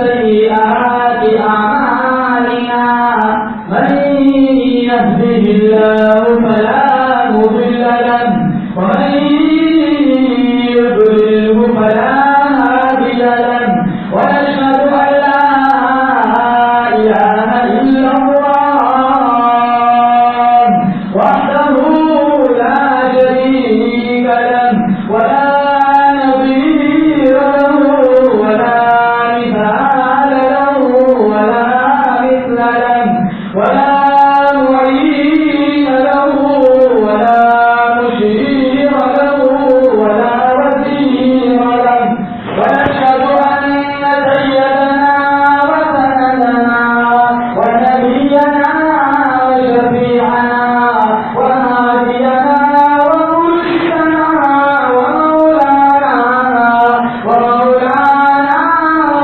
سيئات أعمالنا من يهده الله فلا مضل له ومن يضلله فلا هادي له ونشهد أن لا إله إلا الله وحده لا شريك له ولا نظير له ولا مثال له ولا مثل له ولا معين له ولا مشير له ولا وزير له ونشهد أن سيدنا وسندنا ونبينا وشفيعنا وهادينا ومرشدنا ومولانا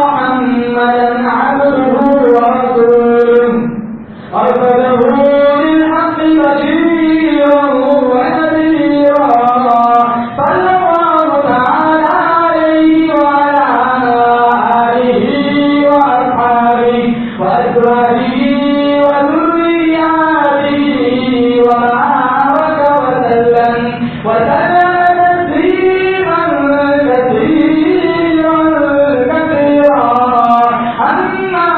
محمدا عبده ورسوله أرسله بالحق بشيرا ونذيرا صلى الله تعالى عليه وعلى آله وأصحابه وأزواجه وذرياته وبارك وسلم تسليما كثيرا أما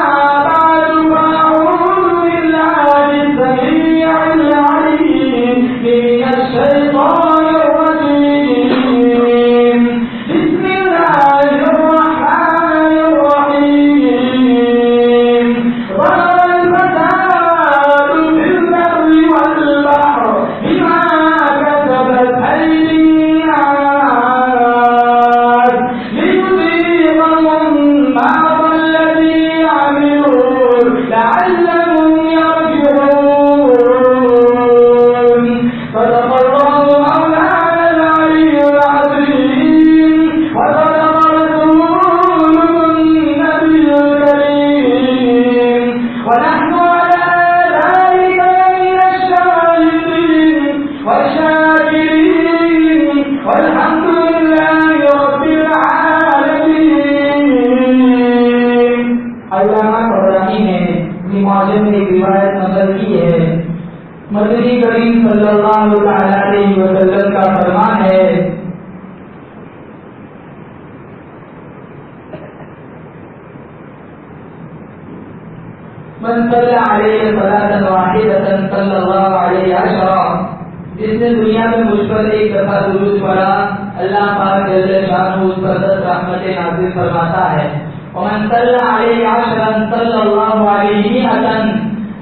بعد فأعوذ بالله السميع العليم من الشيطان الرجيم بسم الله الرحمن الرحيم ظهر الفساد في البر والبحر بما كسبت أيدي الناس ليذيقهم بعض الذي عملوا لعلهم يرجعون صدق الله مولانا العلي العظيم وصدق رسوله النبي الكريم ونحن على ذلك من الشاهدين والشاكرين والحمد لله رب العالمين. علامہ طبرانی نے اپنی معجم میں ایک روایت نقل کی ہے. مدنی کریم صلی اللہ علیہ وسلم کا فرمان ہے من صلی علیہ صلاۃ واحدۃ صلی اللہ علیہ عشرہ، جس نے دنیا میں مجھ پر ایک دفعہ درود پڑھا اللہ پاک جل شانہ اس پر 10 رحمتیں نازل فرماتا ہے. ومن صلی علیہ عشرا صلی اللہ علیہ مئۃ،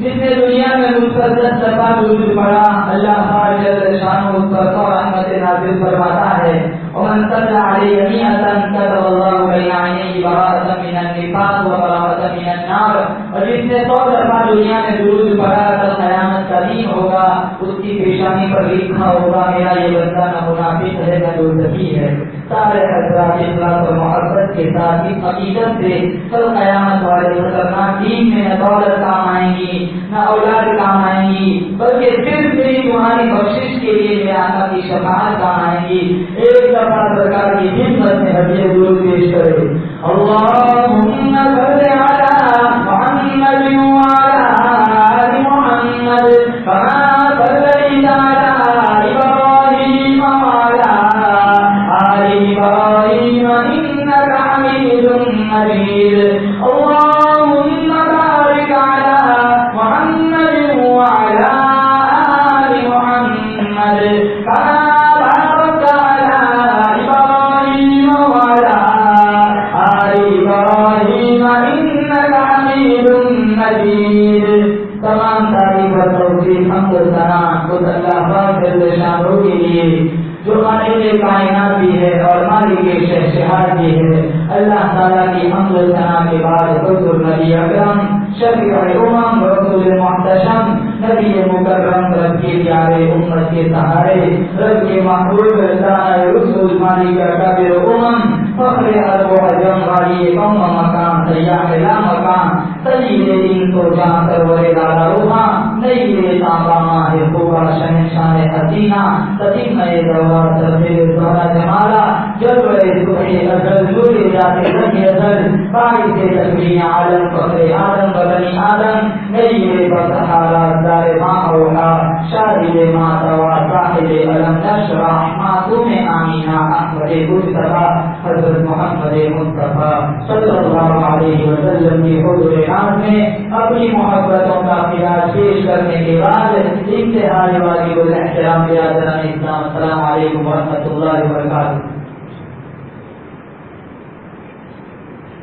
جس نے دنیا میں مجھ پر 10 دفعہ درود پڑھا اللہ پاک جل شانہ اس پر 100 رحمتیں نازل فرماتا ہے. ومن صلی علیہ مئۃ كتب الله بين عينيه براءة من النفاق وبراءة من النار، اور جس نے 100 دفعہ دنیا میں درود پڑھا کل قیامت کا دن ہوگا اس کی پیشانی پر لکھا ہوگا میرا یہ بندہ نہ منافق ہے نہ دوزخی ہے. سارے حضرات اخلاص اور محبت کے ساتھ اس عقیدت سے کل قیامت والے خطرناک دن میں نہ دولت کام آئیں گی نہ اولاد کام آئیں گی، بلکہ صرف میری تمہاری بخشش کے لیے میرے آقا کی شفاعت کام آئیں گی. ایک دفعہ سرکار کی خدمت میں حدیث درود پیش کرے. اللهم صل على محمد وعلى آل محمد كما صليت على إبراهيم وعلى آل إبراهيم إنك حميد مجيد. اللهم بارك على محمد وعلى آل محمد كما باركت على إبراهيم وعلى آل إبراهيم إنك حميد مجيد. تمام تعریف و توصیف حمد و ثنا خود اللہ پاک جل شانہ کے لیے جو خالق کائنات بھی ہے اور مالک شہنشاہ بھی ہے. اللہ تعالیٰ کی حمد و ثنا کے بعد حضور نبی اکرم شفیع الامم رسول محتشم نبی مکرم رب کے پیارے امت کے سہارے رب کے محبوب رسول مالک کبیر امم فخر ارب و عجم والی قوم مکان سیاح لا مکان سید دین تو جہاں سرور لالا روحاں نہیں تابا ماہ خوبا شہنشاہ حسینہ تتیم دوار ترفیل دوارا جمالا جلوے صبح ازل نور ذات رنگ ازل باعث تکوین عالم فخر آدم و بنی آدم نہیں بسحارا دار ماں اولا شاہد ماں توا صاحب علم نشرح معصوم آمینہ احمد مصطفیٰ حضرت محمد مصطفیٰ صلی اللہ علیہ وسلم کی حضور ناز میں اپنی محبتوں کا خراج پیش کرنے کے بعد انتہائی واجب الاحترام برادران اسلام السلام علیکم ورحمۃ اللہ وبرکاتہ۔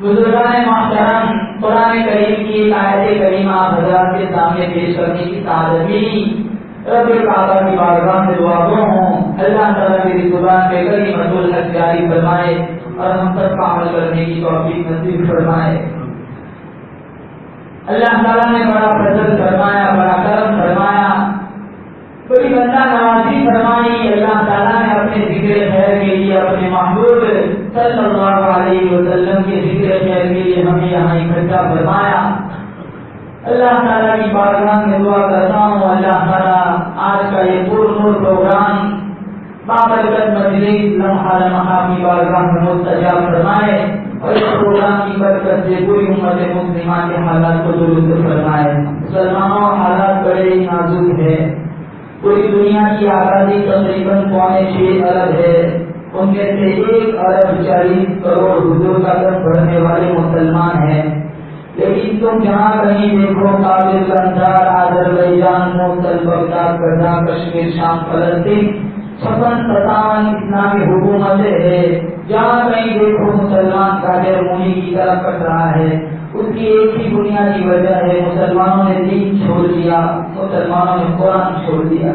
بزرگان محترم، قرآن کریم کی ایک آیت کریمہ آپ حضرات کے سامنے پیش کرنے کی سعادت ملی۔ رب الکعبہ کی بارگاہ سے دعا گو ہوں اللہ تعالیٰ میری زبان پہ کلمۃ الحق جاری فرمائے اور ہم سب کا عمل کرنے کی توفیق نصیب فرمائے۔ اللہ تعالیٰ نے بڑا فضل فرمایا، بڑا کرم فرمایا، بڑی بندہ نوازی فرمائی۔ اللہ تعالیٰ نے اپنے ذکر خیر کے لیے اپنے محبوب صلی اللہ علیہ وسلم کے ذکر خیر کے لیے ہمیں یہاں اکٹھا فرمایا۔ اللہ تعالیٰ کی بارگاہ میں دعا کرتا ہوں اللہ تعالیٰ آج کا یہ پرنور پروگرام بابرکت مجلس لمحہ لمحہ کی بارگاہ میں مستجاب فرمائے اور اس پروگرام کی برکت سے پوری امت مسلمہ کے حالات کو درست فرمائے۔ مسلمانوں حالات بڑے نازک ہے، پوری دنیا کی آبادی تقریباً 6.25 ارب ہے، ان میں سے 1 ارب 40 کروڑ حضور کا دم بڑھنے والے مسلمان ہیں، لیکن تم جہاں کہیں دیکھو کابل، قندھار، آذربائیجان، موصل، بغداد، غزہ، کشمیر، شام، فلسطین 56-57 اسلامی حکومتیں ہیں، جہاں کہیں دیکھو مسلمان کافر مونی کی طرف کٹ رہا ہے۔ اس کی ایک ہی بنیادی وجہ ہے مسلمانوں نے دین چھوڑ دیا، مسلمانوں نے قرآن چھوڑ دیا۔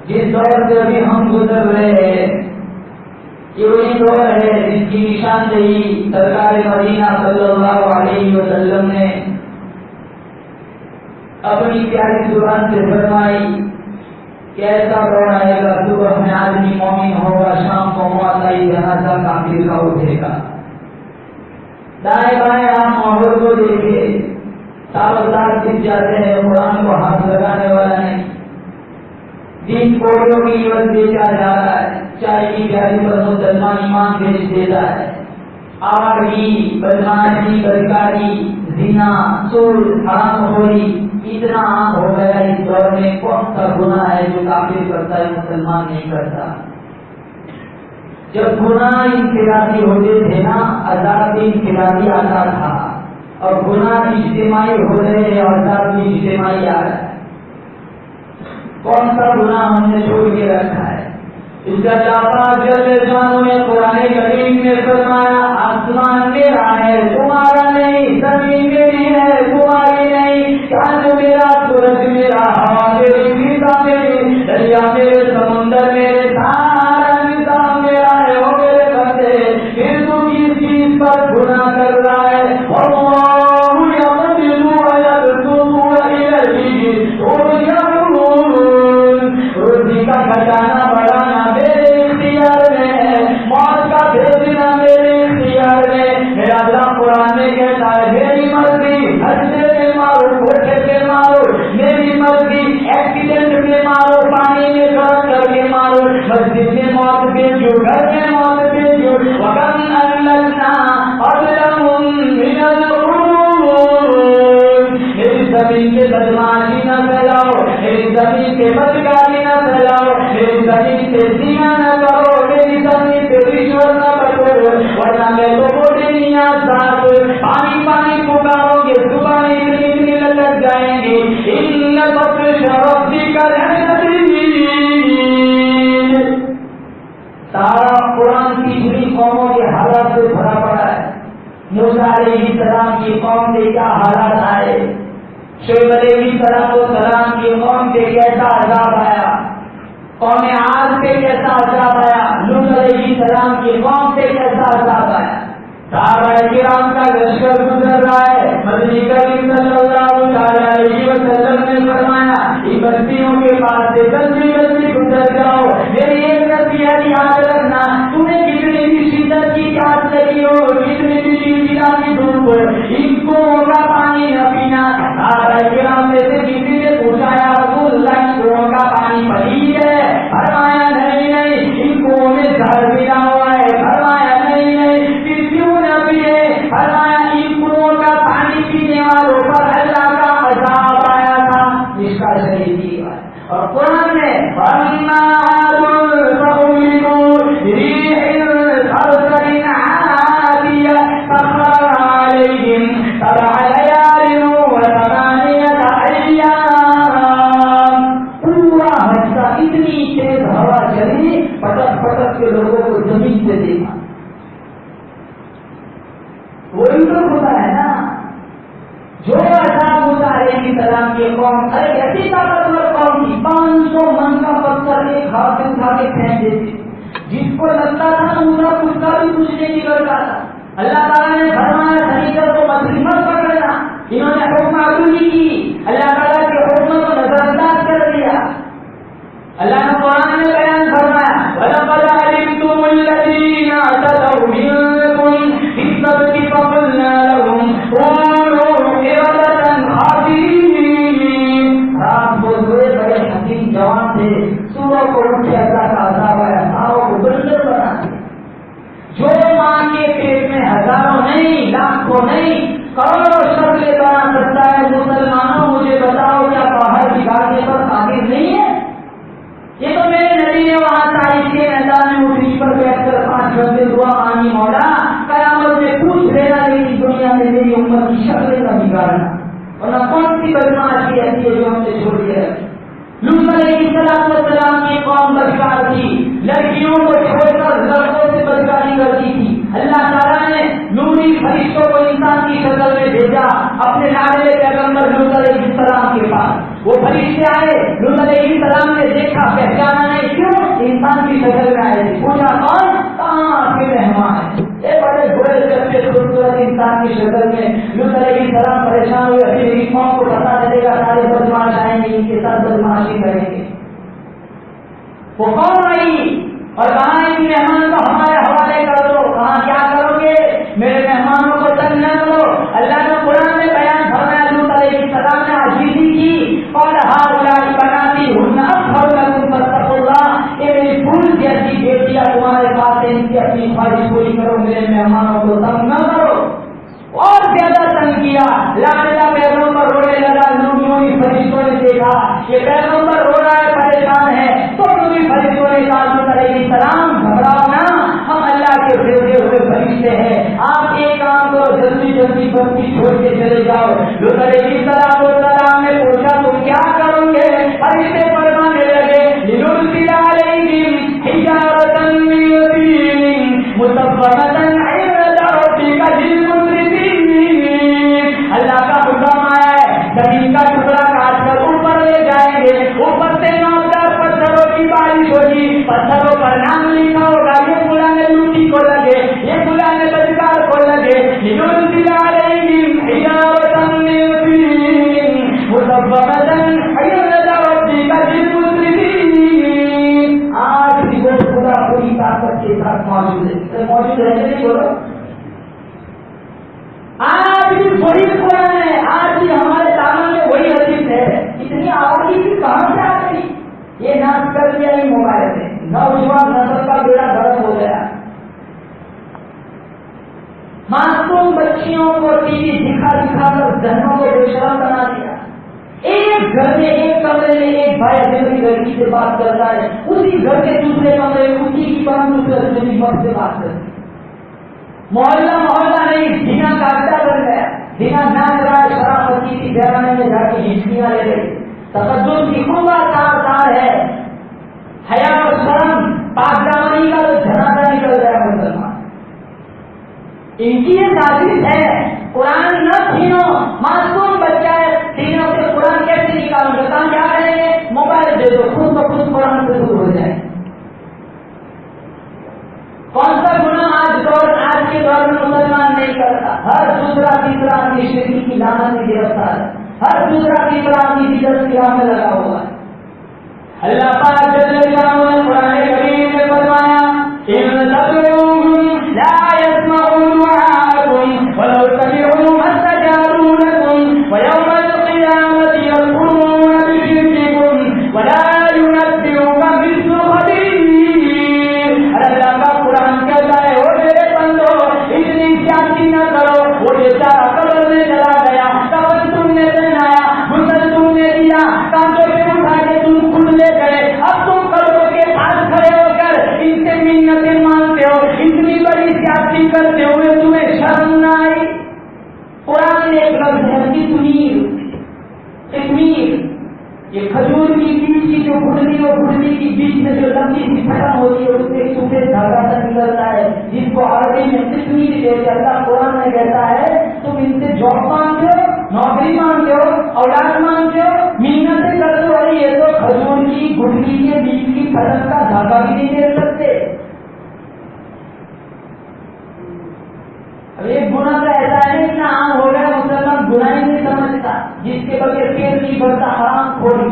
جس دور سے ابھی ہم گزر رہے ہیں یہ وہی دور ہے جس کی نشاندہی سرکار مدینہ صلی اللہ علیہ وسلم نے اپنی پیاری زبان سے فرمائی کہ ایسا دور آئے گا صبح میں آدمی مومن ہوگا، شام کو معطائی جنازہ کافر کا اٹھے گا۔ دائیں بائیں آپ ماحول کو دیکھے، تابردار دکھ جاتے ہیں، قرآن کو ہاتھ لگانے والا نہیں، دین کوڑیوں کی عوض بیچا جا رہا ہے، چائے کی پیالی پر مسلمان ایمان بیچ دیتا ہے، آوارگی، بدماشی، بدکاری، زنا، سود، حرام خوری اتنا عام ہو گیا اس دور میں۔ کون سا گناہ ہے جو کافر کرتا ہے مسلمان نہیں کرتا؟ جب گناہ انفرادی ہوتے تھے نا، عذاب بھی انفرادی آتا تھا، اور گناہ اجتماعی ہو رہے ہیں اور عذاب بھی اجتماعی آ رہا ہے۔ کون سا گناہ ہم نے چھوڑ کے رکھا ہے؟ اس کا چاپا جل جانوں نے قرآن کریم میں فرمایا آسمان میرا ہے تمہارا نہیں، زمین میری ہے تمہاری نہیں، چاند میرا، سورج میرا، ہوا میری، فضا میری، دریا میرے، سمندر میرے، سارا نظام میرا ہے۔ وہ میرے بندے پھر تو کس چیز پر گناہ کر رہا ہے؟ روزی کا کھجانا بڑھانا میرے اختیار میں ہے، موت کا بھیجنا میرے اختیار میں۔ میرا اللہ قرآن میں کہتا ہے میری مرضی، ہنسے میں مارو، کوٹھے پہ مارو، میری مرضی، ایکسیڈنٹ میں مارو، پانی میں غرق کر کے مارو، مسجد میں موت بھیجو، گھر میں موت بھیجو۔ وَكَمْ أَهْلَكْنَا قَبْلَهُم مِّنَ الْقُرُونِ، میری زمین کے بدماشی نہ پھیلاؤ، میری زمین کے بدکاری نہ پھیلاؤ، میری زمین سے زنا نہ کرو، میری زمین سے رشوت نہ بٹورو، ورنہ میں تو بوٹے نہیں آسات پانی پانی پکارو گے، زبانیں اتنی لٹک جائیں گی۔ ان بطش ربک لشدید، سارا قرآن پچھلی قوموں کے حالات سے بھرا پڑا ہے۔ موسیٰ علیہ السلام کی قوم سے کیا حالات آئے، شعیب علیہ السلام کی قوم سے کیسا عذاب آیا، قوم عاد سے کیسا عذاب آیا، لوط علیہ السلام کی قوم سے کیسا عذاب آیا۔ صحابہ کرام کا لشکر گزر رہا ہے، مدنی کریم صلی اللہ علیہ وسلم نے فرمایا ان بستیوں کے پاس سے جلدی جلدی گزر جاؤ، میری ایک نصیحت یاد رکھنا، تمہیں کتنی بھی شدت کی پیاس لگی ہو، کتنی سے دیکھا. وہی تو خدا ہے نا جو عذاب موسیٰ علیہ السلام کی قوم ایسی طاقتور قوم تھی 500 من کا پتھر ایک ہاتھ سے اٹھا کے پھینک دیتے جس کو لگتا تھا موسیٰ خود کا بھی کچھ نہیں کرتا تھا. اللہ تعالیٰ نے فرمایا سنیچر کو مچھلی مت پکڑنا. انہوں نے حکم معلوم کی اللہ تعالیٰ کے حکم کو نظر انداز کر دیا. اللہ نے قرآن میں بیان فرمایا وَلَقَدْ عَلِمْتُمُ الَّذِينَ اعْتَدَوْا مِنكُمْ فِي السَّبْتِ فَقُلْنَا لَهُمْ كُونُوا قِرَدَةً خَاسِئِينَ. رات کو بڑے حکیم جوان تھے صبح کو اٹھ کے اللہ کا عذاب آیا ساروں کو بندر بنا دیا. جو ماں کے پیٹ میں ہزاروں نہیں لاکھوں نہیں کروڑوں شکلیں بنا سکتا ہے. مسلمانوں مجھے بتاؤ کیا باہر کی گاڑی پر قادر نہیں ہے؟ یہ تو میرے نبی نے وہاں تاریخ کے میدان میں اٹھنی پر بیٹھ کر 5 گھنٹے دعا مانگی مولا قیامت میں پوچھ لینا لیکن دنیا میں میری امت کی شکلیں نہ بگاڑنا ورنہ کون سی بدماشی ایسی ہے جو ہم سے چھوڑ کے رکھے. لوط علیہ السلام کی قوم بدکار تھی لڑکیوں کو چھوڑ کر لڑکوں سے بدکاری کرتی تھی. اللہ تعالیٰ نے نوری فرشتوں کو انسان کی شکل میں بھیجا اپنے لاڈلے پیغمبر لوط علیہ السلام کے پاس. وہ فرشتے آئے لوط علیہ السلام نے دیکھا پہچانا نہیں کیوں انسان کی شکل میں آئے. پوچھا کون؟ کہاں آپ کے مہمان ہیں؟ یہ بڑے بڑے چپے خوبصورت انسان کی شکل میں. لوط علیہ السلام پریشان ہوئے ابھی میری قوم کو پتا چلے گا سارے بدماش آئیں گے ان کے ساتھ بدماشی کریں گے. وہ کون آئی اور کہاں ان مہمان کو ہمارے حوالے کر دو. کہاں کیا کرو گے؟ میرے مہمانوں کو تنگ نہ کرو. اللہ نے قرآن میں بیان فرمایا لوط علیہ السلام نے عاجزی کی اور ہؤلاء بناتی ہن اطہر لکم فاتقوا اللہ. یہ میری پھول جیسی بیٹیاں تمہارے پاس ہیں ان کی اپنی خواہش پوری کرو میرے مہمانوں کو تنگ نہ کرو. اور زیادہ تنگ کیا. لاڈلا پیغمبر رونے لگا. نوری فرشتوں نے دیکھا یہ پیغمبر رو رہا ہے پریشان ہے تو نوری فرشتوں نے کہا لوط علیہ السلام گھبراؤ نہ ہم اللہ کے بھیجے ہوئے فرشتے ہیں. آپ ایک کام کرو جلدی جلدی بستی چھوڑ کے چلے جاؤ. لوط علیہ السلام نے پوچھا تم کیا کرو گے؟ فرشتے فرمانے لگے لنرسل علیہم حجارۃ من طین مصفۃ عند ربک للمسرفین. اللہ کا حکم آیا ہے زمین کا ٹکڑا کاٹ کر اوپر لے جائیں گے. اوپر سے نوکدار پتھروں کی بارش ہوگی. پتھروں پر نام لکھا ہوگا. یہ بلانے لوٹی کو لگے یہ بلانے بدکار کو لگے. لنرسل علیہم حجارۃ من طین مصفۃ عند ربک للمسرفین. آج بھی وہ خدا پوری طاقت کے ساتھ موجود ہے نہیں بولو. آج بھی وہی قرآن ہے. آج بھی ہمارے دامن میں وہی حدیث ہے. اتنی آبادی بھی کہاں سے آ گئی؟ یہ ناچ کر دیا ہی موبائل میں. نوجوان نسل کا بیڑا گرم ہو گیا. معصوم بچیوں کو ٹی وی دکھا دکھا کر ذہنوں کو بے شرم بنا دیا. ایک گھر میں ایک کمرے میں ایک بھائی اپنی لڑکی سے بات کرتا ہے اسی گھر کے دوسرے کمرے میں اسی کی دوسرے وقت سے بات کرتی. محلہ نہیں زنا کا اڈا بن گیا. زنا ناچ رہا ہے شرافتی کی گھرانے میں جا کے ہچکیاں لے گئی. تقدم کی خوب تار ہے. حیا اور شرم پاک دامنی کا تو جنازہ نکل گیا مسلمان. ان کی یہ سازش ہے. قرآن نہ چھینو. معصوم بچہ ہے تینوں سے قرآن کیسے نکالوں گے؟ کہاں کیا کریں گے؟ موبائل دے دو خود بخود قرآن سے دور ہو جائے. کون سا گناہ آج کے دور میں مسلمان نہیں کرتا؟ ہر دوسرا تیسرا آدمی شرک کی لعنت میں گرفتار ہے. ہر دوسرا تیسرا آدمی بدعت کی راہ میں لگا ہوا ہے. اللہ پاک جل جلالہ نے قرآن کریم میں فرمایا ان تدعوهم لا يسمعوا دعاءكم ولو سمعوا ما استجابوا لكم ويوم القيامة يكفرون بشرككم ولا ينبئك مثل خبير. اللہ کا قرآن کہتا ہے وہ میرے بندو اتنی زیادتی نہ کرو. وہ بیچارہ قبر میں چلا گیا. کفن تم نے پہنایا غسل تم نے دیا کاندھوں پہ اٹھا کے تم خود لے گئے. اب تم قبروں کے پاس کھڑے ہو کر ان سے منتیں مانگتے ہو. اتنی بڑی زیادتی کرتے ہوئے تمہیں شرم نہ آئی؟ قرآن نے ایک لفظ ہے کشمیر. یہ کھجور کی بیج کی جو گھٹنی اور گھٹنی کی بیچ میں جو لمبی سی پھٹن ہوتی ہے اس سے سوکھے دھاگا سا نکلتا ہے. کو عربی میں کتنی بھی دیتے اللہ قرآن میں کہتا ہے تم ان سے جاب مانگتے ہو, نوکری مانگتے ہو, اولاد مانگتے ہو, محنتیں کرتے ہو, یہ تو کھجور کی گٹلی کے بیج کی فصل کا دھاگا بھی نہیں دے سکتے. اب ایک گناہ کا ایسا ہے اتنا عام ہو گیا مسلمان گناہ ہی نہیں سمجھتا, جس کے بغیر پیٹ نہیں بھرتا حرام خوری.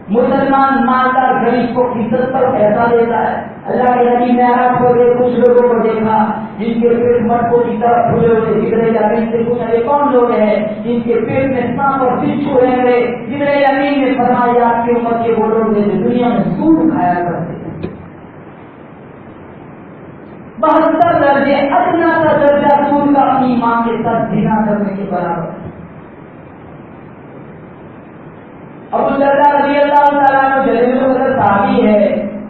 مسلمان مالدار غریب کو عزت پر پیسہ دیتا ہے. اللہ کے نبی معراج پر گئے, کچھ لوگوں کو دیکھا جن کے پیٹ مٹکوں کی طرح کھلے ہوئے جبرائیل امین سے پوچھا یہ کون لوگ ہیں جن کے پیٹ میں سانپ اور بچھو رہ گئے. جبرائیل امین نے فرمایا آپ کی امت کے وہ لوگ ہیں جو دنیا میں سود کھایا کرتے ہیں. 72 درجے ادنا سا درجہ سود کا اپنی ماں کے ساتھ زنا کرنے کے برابر. ابو الدرداء رضی اللہ تعالیٰ عنہ جلیل القدر صحابی ہے.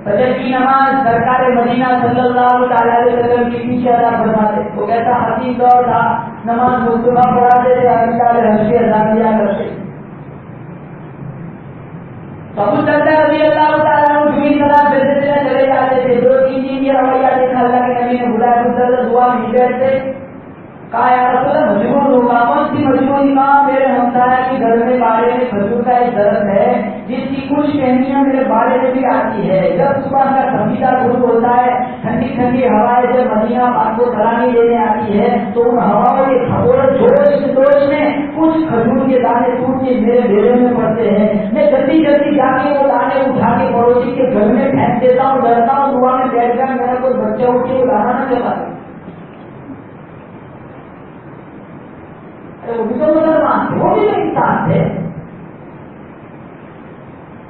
فجر کی نماز سرکار مدینہ صلی اللہ علیہ وسلم کے پیچھے ادا فرماتے. وہ کیسا حسین دور تھا, نماز مصطفیٰ پڑھاتے تھے, ہمیشہ اذان دیا کرتے. ابو الدرداء رضی اللہ تعالیٰ عنہ جمعی سلام پھرتے چلے جاتے تھے. 2-3 دن یہ رویہ دیکھا, اللہ کے نبی نے بلایا. ابو الدرداء دعا میں بیٹھتے, کہا یا رسول اللہ مجبور ہوگا. کون سی مجبوری؟ کہا میرے ہمسایہ کے گھر میں باڑے میں کھجور کا ایک درخت ہے جس کی کچھ ٹہنیاں میرے باڑے میں بھی آتی ہے. جب صبح کا سبزیدہ شروع ہوتا ہے, ٹھنڈی ٹھنڈی ہوائیں جب مدینہ پاک کو سلامی دینے آتی ہے تو ان ہواؤں کے جوش میں کچھ کھجور کے دانے ٹوٹ کے میرے ڈیرے میں پڑتے ہیں. میں جلدی جلدی جا کے وہ دانے اٹھا کے پڑوسی کے گھر میں پھینک دیتا ہوں, ڈرتا ہوں دعا میں بیٹھ کر میرا کوئی بچہ اٹھ کے وہ دانا نہ چلا دے. وہ بھی تو مسلمان تھے, وہ بھی تو انسان تھے.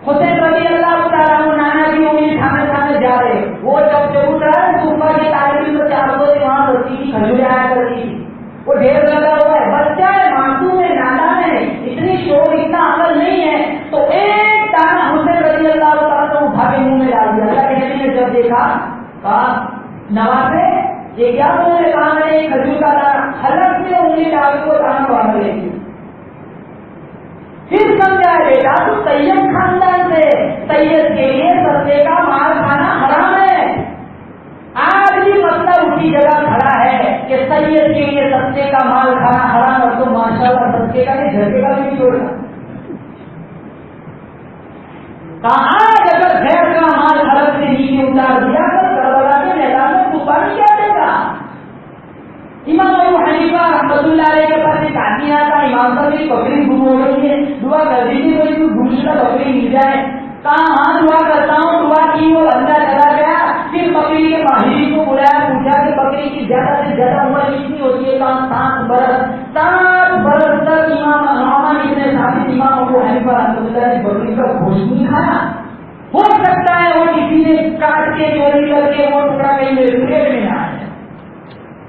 حسین رضی اللہ تعالیٰ عنہ نانا کی انگلی تھامے تھامے جا رہے, وہ جب سے اٹھ رہا ہے صبح کے تعلیم میں 4 بجے وہاں رسی کی کھجوریں آیا کرتی تھی. وہ ڈھیر لگا ہوا ہے, بچہ ہے, معصوم ہے, نادان ہے, اتنی شور اتنا عمل نہیں ہے, تو ایک دانہ حسین رضی اللہ تعالیٰ عنہ اٹھا کے منہ میں ڈال دیا. اللہ کے نبی نے جب دیکھا کہا نوازے یہ کیا منہ میں, کہا میں نے ایک کھجور کا دانہ حلق سے انگلی ڈال کو دانہ باہر لے گی. پھر سمجھا بیٹا تو سید خاندان سے, سید کے لیے سستے کا مال کھانا حرام ہے. آج بھی مسئلہ اسی جگہ کھڑا ہے کہ سید کے لیے سستے کا مال کھانا حرام, اور تو ماشاءاللہ سستے کا نہیں گھر کا بھی چھوڑنا. آج اگر گھر کا مال حلق سے نیچے اتار دیا تو کربلا کے میدان میں قربانی کیا دے گا. امام ابو حنیفہ رحمۃ اللہ علیہ کے پاس ایک آدمی آتا, امام صاحب کی بکری گم ہو گئی ہے, دعا کر دیجیے کوئی دوسرا بکری مل جائے. کہا ہاں دعا کرتا ہوں. دعا کی, وہ اندر چلا گیا. پھر بکری کے ماہرین کو بلایا, پوچھا کہ بکری کی زیادہ سے زیادہ عمر کتنی ہوتی ہے؟ کہا 7 برس. 7 برس تک امام نعمان ابن ثابت امام ابو حنیفہ رحمۃ اللہ نے بکری کا گوشت نہیں کھایا. ہو سکتا ہے وہ کسی نے کاٹ کے چوری کر کے وہ ٹکڑا کہیں میرے پیٹ میں نہ آئے.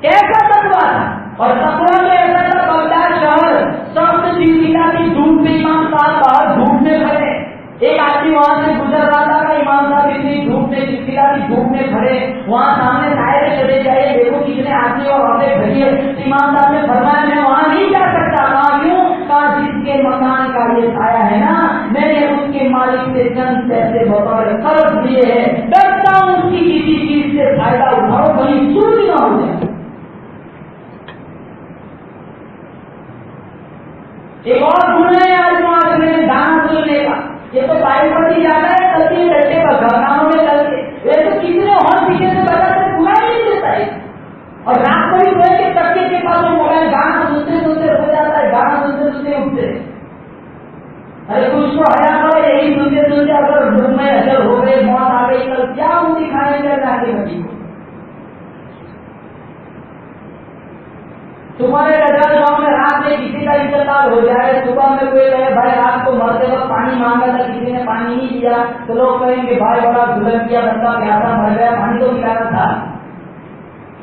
کیسا تقویٰ تھا, اور تقویٰ میں ایسا تھا بغداد شہر سخت چلچلا کی دھوپ میں امام صاحب باہر دھوپ میں کھڑے. ایک آدمی وہاں سے گزر رہا تھا کہ امام صاحب اتنی دھوپ میں چلچلا کی دھوپ میں کھڑے, وہاں سامنے سائے چلے جائے, دیکھو کتنے آدمی اور عورتیں کھڑی ہے. امام صاحب نے فرمایا میں وہاں نہیں جا سکتا. کہا کیوں؟ کہا جس کے مکان کا یہ سایہ ہے نا, میں نے اس کے مالک سے چند پیسے بطور قرض دیے ہیں, ڈرتا ہوں اس کی کسی چیز سے فائدہ اٹھاؤ کہیں چوری نہ ہو جائے. ایک اور گناہ ہے آج معاشرے میں دان سننے کا. یہ تو بائک پر ہی جاتا ہے, چلتی ہے ڈنڈے پر گھرانوں میں چلتے, یہ تو کسی نے اور پیچھے سے بتا سے پورا نہیں دیتا ہے. اور رات کو ہی کوئی کے تکے کے پاس وہ موبائل گانا سنتے سنتے ہو جاتا ہے, گانا سنتے سنتے اٹھتے. ارے کچھ کو حیا کرو, یہی سنتے سنتے اگر دھوپ میں اجل ہو گئے, موت آ گئی, کل کیا منہ دکھائیں گے اللہ کے نبی کو. تمہارے نظر گاؤں میں رات میں کسی کا انتقال ہو جائے, صبح میں کوئی کہے بھائی رات کو مرتے وقت پانی مانگا تھا, کسی نے پانی نہیں دیا, تو لوگ کہیں گے بھائی بڑا ظلم کیا, بندہ پیاسا مر گیا, پانی تو پلانا تھا.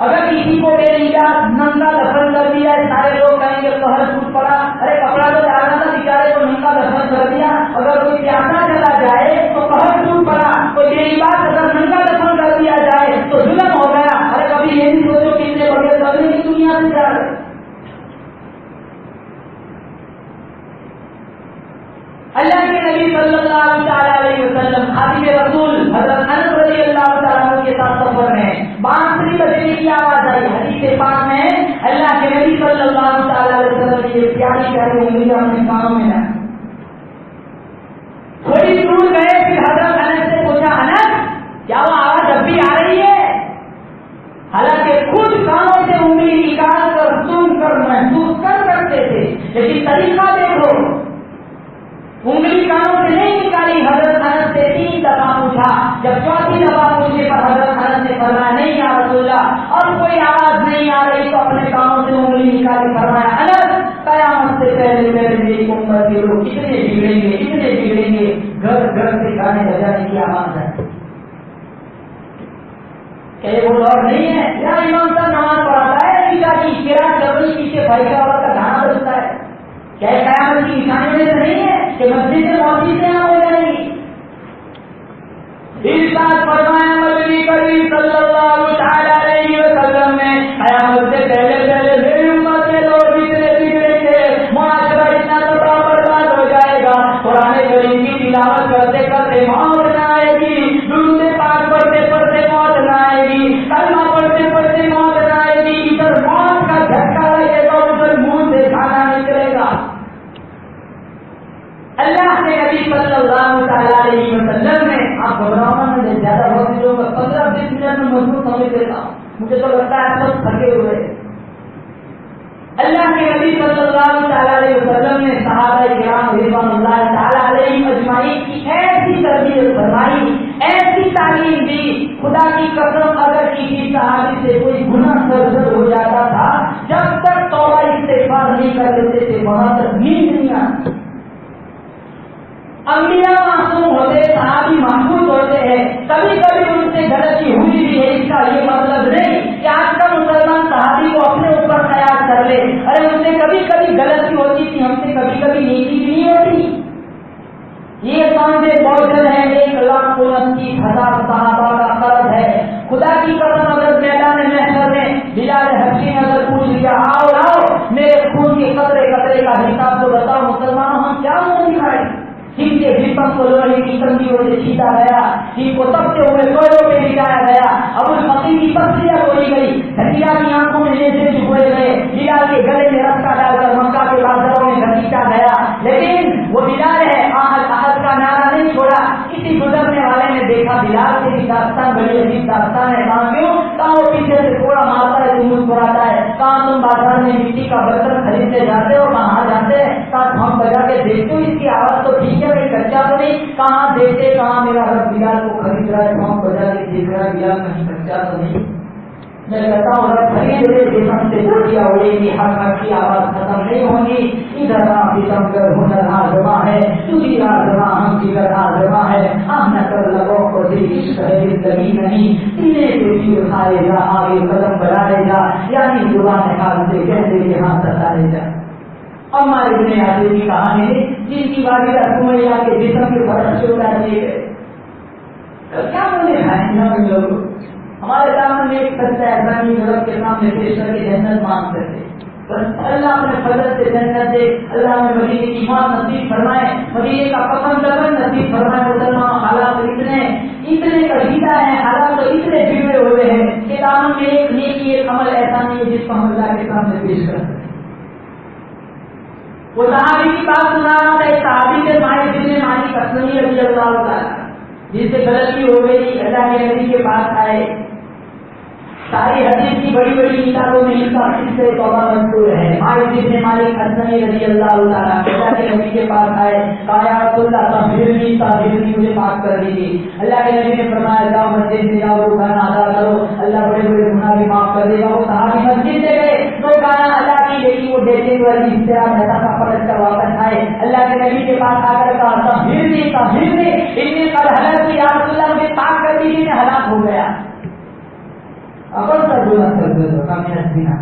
اگر کسی کو بے لیا ننگا دفن کر دیا, سارے لوگ کہیں گے قہر ٹوٹ پڑا, ارے کپڑا تو ڈالنا تھا بیچارے کو, ننگا دفن کر دیا. اگر کوئی پیاسا چلا جائے تو قہر ٹوٹ پڑا, کوئی بے لباس اگر ننگا دفن کر دیا جائے تو ظلم ہو گیا. ارے کبھی یہ نہیں سوچو کتنے بڑے کرنے کی دنیا سے جا رہے. اللہ کے نبی صلی اللہ علیہ وسلم خادم رسول حضرت انس رضی اللہ تعالیٰ عنہ کے ساتھ سفر میں بانسری بجنے کی آواز آئی. حدیث پاک میں اللہ کے نبی صلی اللہ تعالی علیہ وسلم کی پیاری پیاری انگلیاں اپنے کانوں میں ڈالی. تھوڑی دور گئے پھر حضرت انس سے پوچھا انس کیا وہ آواز اب بھی آ رہی ہے؟ حالانکہ خود کانوں سے انگلی نکال کر سن کر محسوس کر سکتے تھے لیکن طریقہ دیکھو. انگلی کانوں سے نہیں نکالی. حضرت انس سے 3 دفعہ پوچھا. جب 4تھی دفعہ پوچھنے پر حضرت انس نے فرمایا نہیں یا رسول اللہ اور کوئی آواز نہیں آ رہی تو اپنے کانوں سے انگلی نکالی. فرمایا انس قیامت سے پہلے میری امت کے لوگ اتنے بگڑیں گے گھر گھر سے گانے بجانے کی آواز ہے. کہ وہ دور نہیں ہے یا امام صاحب نماز پڑھاتا ہے عشاء کی قرات چل رہی پیچھے بھائی کا گانا بجتا ہے. کیا قیامت کی نشانی میں سے نہیں ہے کہ مسجد سے موسیقی سے یہاں ہو جائے گی؟ ارشاد فرمایا نبی کریم صلی اللہ تعالی علیہ وسلم نے قیامت سے پہلے میری امت کے لوگ اتنے بگڑیں گے معاشرہ اتنا تباہ برباد ہو جائے گا. قرآن کریم کی تلاوت کرتے کرتے موت نہ آئے گی. درود پاک پڑھتے پڑھتے موت نہ آئے گی. کلمہ پڑھتے پڑھتے موت نہ آئے گی. ادھر موت کا جھٹکا لگے گا ادھر منہ سے کھانا نکلے گا. اللہ کے نبی صلی اللہ تعالی علیہ وسلم نے آپ گھبراؤ میں زیادہ وقت لوگ 15-20 منٹ میں مضبوط سمجھ لیتا ہوں. مجھے تو لگتا ہے سب تھکے ہوئے. اللہ کے نبی صلی اللہ تعالی علیہ وسلم نے صحابہ کرام رضوان اللہ تعالی علیہم اجمعین کی ایسی تربیت فرمائی, ایسی تعلیم دی. خدا کی قسم اگر کسی صحابی سے کوئی گناہ سرزد ہو جاتا تھا جب تک توبہ استغفار نہیں کر لیتے تھے وہاں تک نیند نہیں آتی. انبیاء معصوم ہوتے, صحابی محفوظ ہوتے ہیں. کبھی کبھی ان سے غلطی ہوئی بھی ہے. اس کا یہ مطلب نہیں کہ آج کا مسلمان صحابی کو اپنے اوپر خیال کر لے. ارے ان سے کبھی کبھی غلطی ہوتی تھی, ہم سے کبھی کبھی نیکی بھی نہیں ہوتی. یہ سمجھے بوجھل ہے 1,29,000 صحابہ کا قرض ہے. خدا کی قسم اگر میدان محشر میں بلال حبشی نے اگر پوچھ لیا آؤ لاؤ میرے خون کے قطرے قطرے کا حساب تو بتاؤ مسلمانوں ہم کیا منہ دکھائیں. جن کے جسم کو لوہے کی کنڈیوں سے چھیدا گیا, جن کو تپتے ہوئے کوئلوں پہ لٹایا گیا, ابو الفقیر کی پسلیاں توڑی گئی, ہتھیار کی آنکھوں میں نیزے چبھوئے گئے, بلال کے گلے میں رسا ڈال کر مکہ کے بازاروں میں گھسیٹا گیا. لیکن وہ بلال ہے, احد کا نعرہ نہیں چھوڑا. کسی گزرنے والے نے دیکھا بلال کی داستان بڑی عجیب داستان ہے. کہاں وہ پیچھے سے تھوڑا مارتا ہے, تم مسکراتا ہے. کہاں تم بازار میں مٹی کا برتن خریدتے جاتے ہو, کہاں جاتے ہیں, ساتھ ہم بجا کے دیکھتے ہو اس کی آواز تو ٹھیک ہے کچا تو نہیں. کہاں دیکھتے کہاں میرا رب بلال کو خرید رہا ہے, ہم بجا کے دیکھ رہا ہے بلال کہیں کچا تو نہیں. میں کہتا ہوں رب خرید رہے جسم سے گولیاں اڑے گی, حق حق کی آواز ختم نہیں ہوگی. ادھر جسم کر ہنر آزما ہے, تجھی آزما ہم کی کر آزما ہے. ہم نہ کر لگو کو دل عشق ہے زندگی نہیں, سینے سے چیر کھائے جا آگے قدم بڑھائے جا, یعنی زبان حال سے کہتے کہ ہاں ستائے جا. ہمارے ابن عاصم کی کہانی ہے جن کی والدہ سمیہ کے جسم کے فرش سے اتار دیے گئے. کیا بولے ہیں لوگ, ہمارے سامنے ایک سچا ایسا نہیں جو رب کے سامنے پیش کر کے جنت مانگتے تھے. اللہ اپنے فضل سے جنت دے, اللہ میں مدینے کی ایمان نصیب فرمائے, مدینے کا پسند کرن نصیب فرمائے. مسلمان حالات اتنے کشیدہ ہیں, حالات تو اتنے بگڑے ہوئے ہیں کہ دامن میں ایک نیکی ایک عمل ایسا نہیں ہے جس کو ہم اللہ کے سامنے پیش کر سکتے. وہ صحابی کی بات سنا رہا تھا, ایک صحابی کے مالک بن مالک اسلمی رضی اللہ تعالیٰ جس سے غلطی ہو گئی, اللہ کے نبی کے پاس آئے. ساری حدیث کی بڑی بڑی کتابوں میں اس کا سے توبہ مذکور ہے. مالک بن مالک اسلمی رضی اللہ تعالیٰ اللہ کے نبی کے پاس آئے, کہا یا رسول اللہ طہرنی مجھے پاک کر دیجیے. اللہ کے نبی نے فرمایا جاؤ مسجد میں جاؤ, روزانہ ادا کرو, اللہ بڑے بڑے گناہ بھی معاف کر دے گا. وہ صحابی مسجد سے گئے, روزانہ اللہ کی لیکن وہ دیتے ہوئے اشتراک ایسا کا فرض کر واپس آئے. اللہ کے نبی کے پاس آ کر کہا طہرنی اتنی قد حلق کی, یا رسول اللہ مجھے پاک کر دیجیے, میں ہلاک ہو گیا. اگر سر گناہ کرتے ہو کا میرا زنا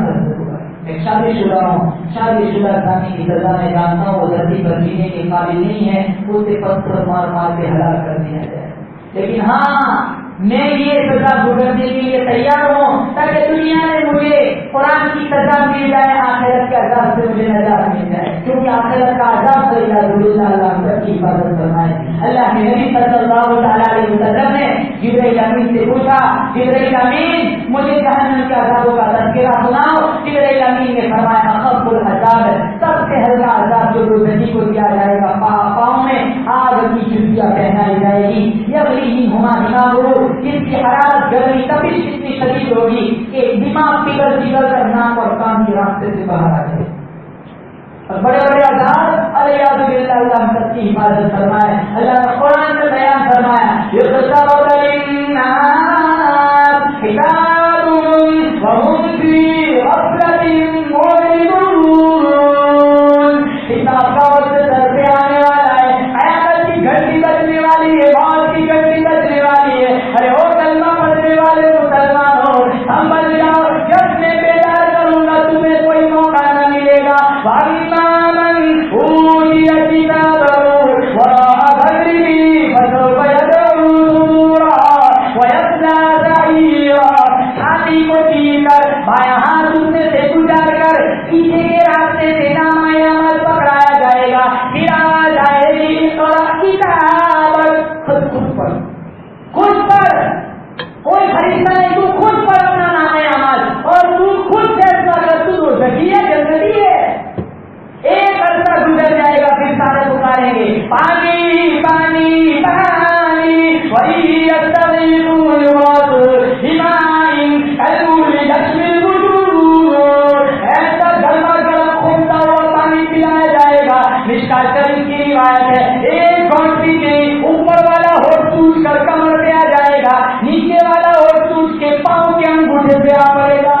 کرتے ہو, میں شادی شدہ ہوں, شادی شدہ زانی کی سزا میں جانتا ہوں وہ دھرتی پر جینے کے قابل نہیں ہے, اسے پتھر مار مار کے ہلاک کر دیا جائے. لیکن ہاں میں یہ سزا بھگتنے کے لیے تیار ہوں تاکہ دنیا میں مجھے قرآن کی سزا مل جائے, آخرت کے عذاب سے مجھے نجات مل جائے, کیونکہ آخرت کا عذاب سے اللہ سب کی حفاظت فرمائے. اللہ کے نبی صلی اللہ علیہ وسلم نے جبرائیل امین سے پوچھا جبرائیل امین مجھے جہنم کے عذابوں کا تذکرہ سناؤ. جبرائیل امین نے فرمایا اخف العذاب, سب سے ہلکا عذاب جو دوزخی کو دیا جائے گا, پاؤں میں آگ کی جوتیاں پہنائی جائے گی. یغلی ہما دماغ, جس کی حرارت گرمی تپش اتنی شدید ہوگی کہ دماغ پگھل کر ناک اور کان کے راستے سے باہر آ جائے. اور بڑے بڑے عذاب الیاذ باللہ, اللہ ہم سب کی حفاظت فرمائے. اللہ نے قرآن میں بیان فرمایا یقترب للناس حسابهم وهم فی غفلۃ معرضون. حساب کا وقت سر پہ آنے والا ہے, قیامت کی گھنٹی بجنے والی ہے, موت کی گھنٹی بجنے والی ہے. ارے او کلمہ پڑھنے والے مسلمانوں, سنبھل جاؤ, جب میں بیدار کروں گا تمہیں کوئی موقع نہ ملے گا. بایاں ہاتھ دوسرے سے گزار کر پیچھے کے راستے سے نامہ عمل پکڑایا جائے گا. پھر آواز آئے گی کتاب, خود پر کوئی خریدنا نہیں, تو خود پر اپنا نامہ عمل, اور تو خود فیصلہ کر تو دوزخی ہے جنتی ہے. ایک عرصہ گزر جائے گا, پھر سارے پکاریں گے پانی پانی پانی, وہی ایسا گرما گرم کھولتا ہوا پانی پلایا جائے گا. مشکات شریف کی روایت ہے, ایک گھنٹی کے اوپر والا ہوٹ ٹوٹ کر کمر پہ آ جائے گا, نیچے والا ہوٹ ٹوٹ کے پاؤں کے انگوٹھے پہ آ پڑے گا.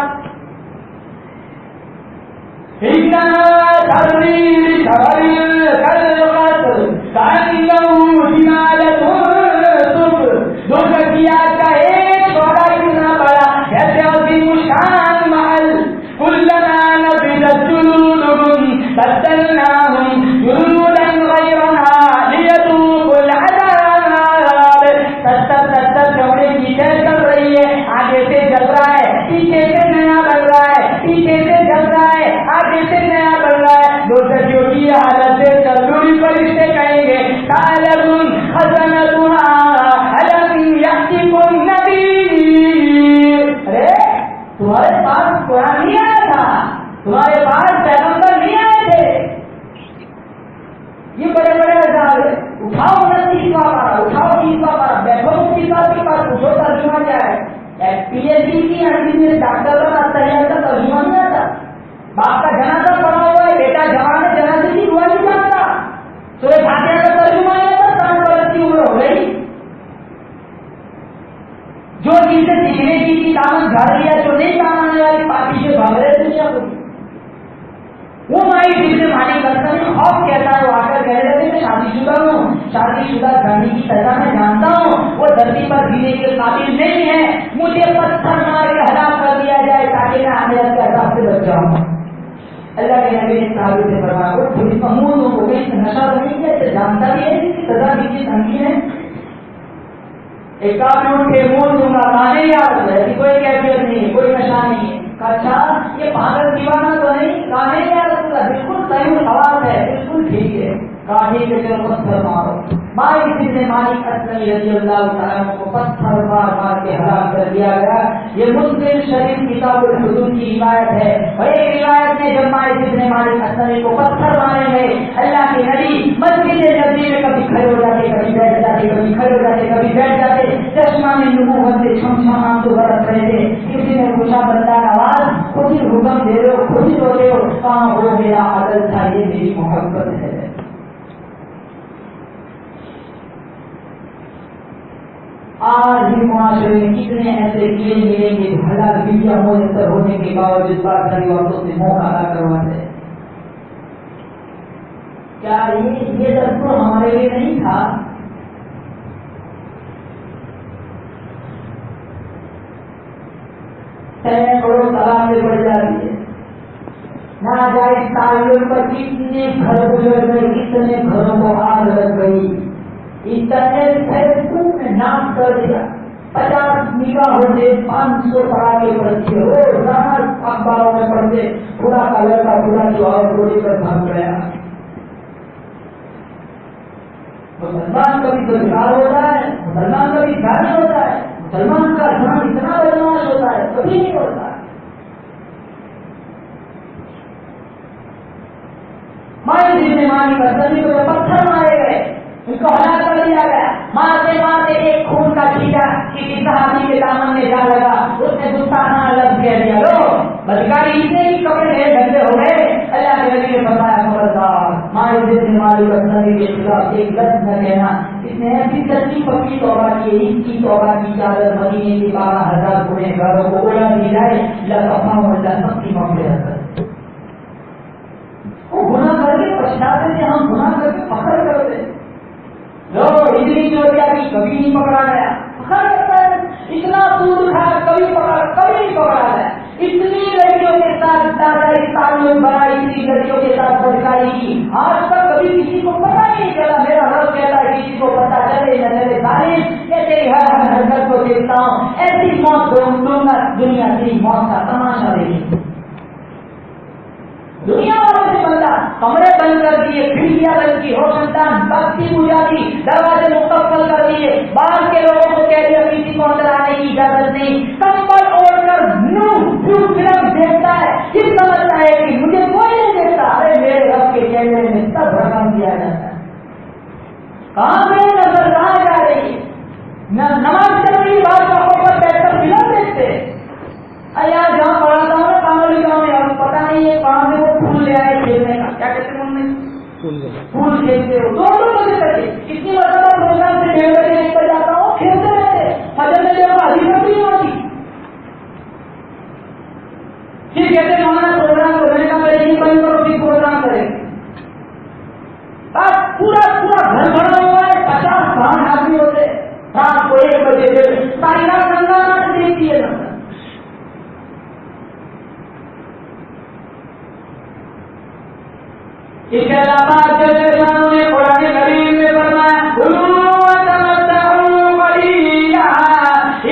آگے سے جل رہا ہے, پیچھے سے نیا بن رہا ہے, پیچھے سے جل رہا ہے, آگے سے نیا بن رہا ہے. دوزخیوں کی حالت سے تندوری فرشتے کہیں گے سالم خزنتها الم یاتکم نذیر. ارے تمہارے پاس قرآن نہیں آیا تھا, تمہارے پاس پیغمبر نہیں آئے تھے. یہ بڑے بڑے عذاب ہے. اٹھاؤ 29واں پارہ, اٹھاؤ 30واں پارہ, بیٹھو مفتی صاحب کے پاس, پوچھو ترجمہ کیا ہے. پی ایچ ڈی کی انجینئر ڈاکٹر کا تیار کا ترجمہ نہیں آتا. باپ کا جنازہ پڑا ہوا ہے, بیٹا جوان ہے, جنازے کی دعا نہیں کرتا. سورہ فاتحہ کا ترجمہ نہیں آتا, 60 برس کی عمر ہو گئی. جو چیزیں سیکھنے کی تھی دامن جھاڑ لیا, جو نہیں کام آنے والی پارٹی سے بھاگ رہے دنیا کو. وہ مائی جس نے مانی کرتا نہیں خوف کہتا ہے, وہ آ کر کہہ رہے میں شادی شدہ ہوں, شادی شدہ کرنے کی سزا میں جانتا ہوں, وہ دھرتی پر جینے کے قابل نہیں ہے, مجھے پتھر مار کے ہلاک کر دیا جائے تاکہ میں آخرت کے عذاب سے بچ جاؤں. اللہ کے نبی نے صحابہ سے فرمایا وہ تھوڑی محمود ہو گئی, نشہ نہیں کیا, جانتا بھی ہے کہ سزا کتنی سنگین ہے. ایک کام اٹھ کے منہ دوں گا, کہاں یاد ہے, کوئی کیفیت نہیں ہے, کوئی نشہ نہیں ہے. اچھا یہ پاگل دیوانہ تو نہیں, کہاں یاد ہوگا, بالکل صحیح خواص ہے, بالکل ٹھیک ہے. کہاں ٹھیک ہے, چلو پتھر مارو. مائی ابن مالک اسلمی رضی اللہ تعالیٰ کو پتھر مار مار کے ہلاک کر دیا گیا. یہ مسلم شریف کتاب الحدود کی روایت ہے. اور ایک روایت میں جب مائی ابن مالک اسلمی کو پتھر مارے گئے, اللہ کے نبی مسجد نبی میں کبھی کھڑے ہو جاتے, کبھی بیٹھ جاتے, کبھی کھڑے ہو جاتے, کبھی بیٹھ جاتے. چشمہ میں نبوت سے چھمچھمان تو برس رہے تھے. کسی نے پوچھا بندہ نواز خود ہی حکم دے رہے ہو, خود ہی روتے ہو, کہاں ہو میرا عدل تھا, یہ میری محبت ہے. آج بھی معاشرے میں کتنے ایسے کیے ملیں گے حلال ویڈیا میسر ہونے کے باوجود بات کری عورتوں سے موقع ادا کرواتے. کیا یہ دستور ہمارے لیے نہیں تھا؟ سینکڑوں طلاقیں بڑھ جاتی ہے, ناجائز تعلق پر کتنے گھر گزر گئے, کتنے گھروں کو آگ لگ گئی. انٹرنیٹ فیس بک میں نام کر دیا, 50 نکاح ہوتے, 500 پڑھانے پڑتی ہے, روزانہ اخباروں میں پڑھتے, پورا کا لڑکا پورا جو اور گولی پر بھاگ گیا. مسلمان کبھی گرفتار ہوتا ہے, مسلمان کبھی جاری ہوتا ہے, مسلمان کا دھیان اتنا بدماش ہوتا ہے کبھی نہیں ہوتا. مائل جن مانی کا سبھی کو پتھر مارے گئے, ان کو ہلاک کر دیا گیا. مارتے مارتے ایک خون کا چھینٹا کسی صحابی کے دامن میں جا لگا, اس نے گستاخانہ لفظ کہہ دیا, لو بدکاری اتنے ہی کپڑے ڈھیر ڈھنگے ہو گئے. اللہ کے نبی نے فرمایا خبردار مائل جن مانی کا سبھی کے خلاف ایک لفظ نہ کہنا. اس نے ایسی سچی پکی توبہ کی, اس کی توبہ کی چادر مدینے کے 12,000 پورے گھروں کو اڑا دی جائے. اللہ سب کی مغفرت. وہ گناہ کر کے پچھتاتے تھے, ہم گناہ کر کے فخر کرتے. لوگ اتنی چوریا کی کبھی نہیں پکڑا گیا, فخر کرتا ہے. اتنا سود کھا کبھی نہیں پکڑا گیا. اتنی لڑکیوں کے ساتھ تعلق بنائی, اتنی لڑکیوں کے ساتھ بدکاری کی, آج تک کبھی کسی کو پتا نہیں چلا. میرا رب کہتا ہے کسی کو پتا چلے نہ چلے ظالم کہ تیری ہر حرکت کو دیکھتا ہوں. ایسی موت دوں گا دنیا کی موت کا تماشا دیکھیں. دنیا والوں سے بندہ کمرے بند کر دیے, کھڑکیاں بند کی, روشندان بستی بجھا دی, دروازے مکمل کر دیے, باہر کے لوگوں کو کہہ دیا کسی کو اندر آنے کی اجازت نہیں. کمبل اوڑھ کر فلم دیکھتا ہے, کس سمجھتا ہے کہ مجھے کوئی نہیں دیکھتا. ارے میرے رب کے کیمرے میں سب رقم دیا جاتا ہے. کہاں گئے نظر, کہاں جا رہی ہے؟ نماز چل رہی, بادشاہ پر بیٹھ کر فلم دیکھتے. یار جہاں پڑھا تھا نا کاملی گاؤں میں, اب پتا نہیں ہے کہاں سے وہ پھول لے آئے کھیلنے کا, کیا کہتے ہیں انہوں نے, پھول کھیلتے ہو. 2 بجے تک اتنی مرتبہ پروگرام سے 1:30 بجے نکل جاتا ہوں, کھیلتے رہتے. فجر میں جب حاضر نہیں ہوتی, پھر کہتے مولانا پروگرام کرنے کا پہلے نہیں بند کرو, پھر پروگرام کریں. پورا گھر بھرا ہوا ہے, 50 آدمی ہوتے. رات کو 1 بجے ساری رات گنگا ناچ دیکھتی ہے. اس کے علاوہ جیسے نے قرآن کریم میں فرمایا کلوا وتمتعوا قلیلا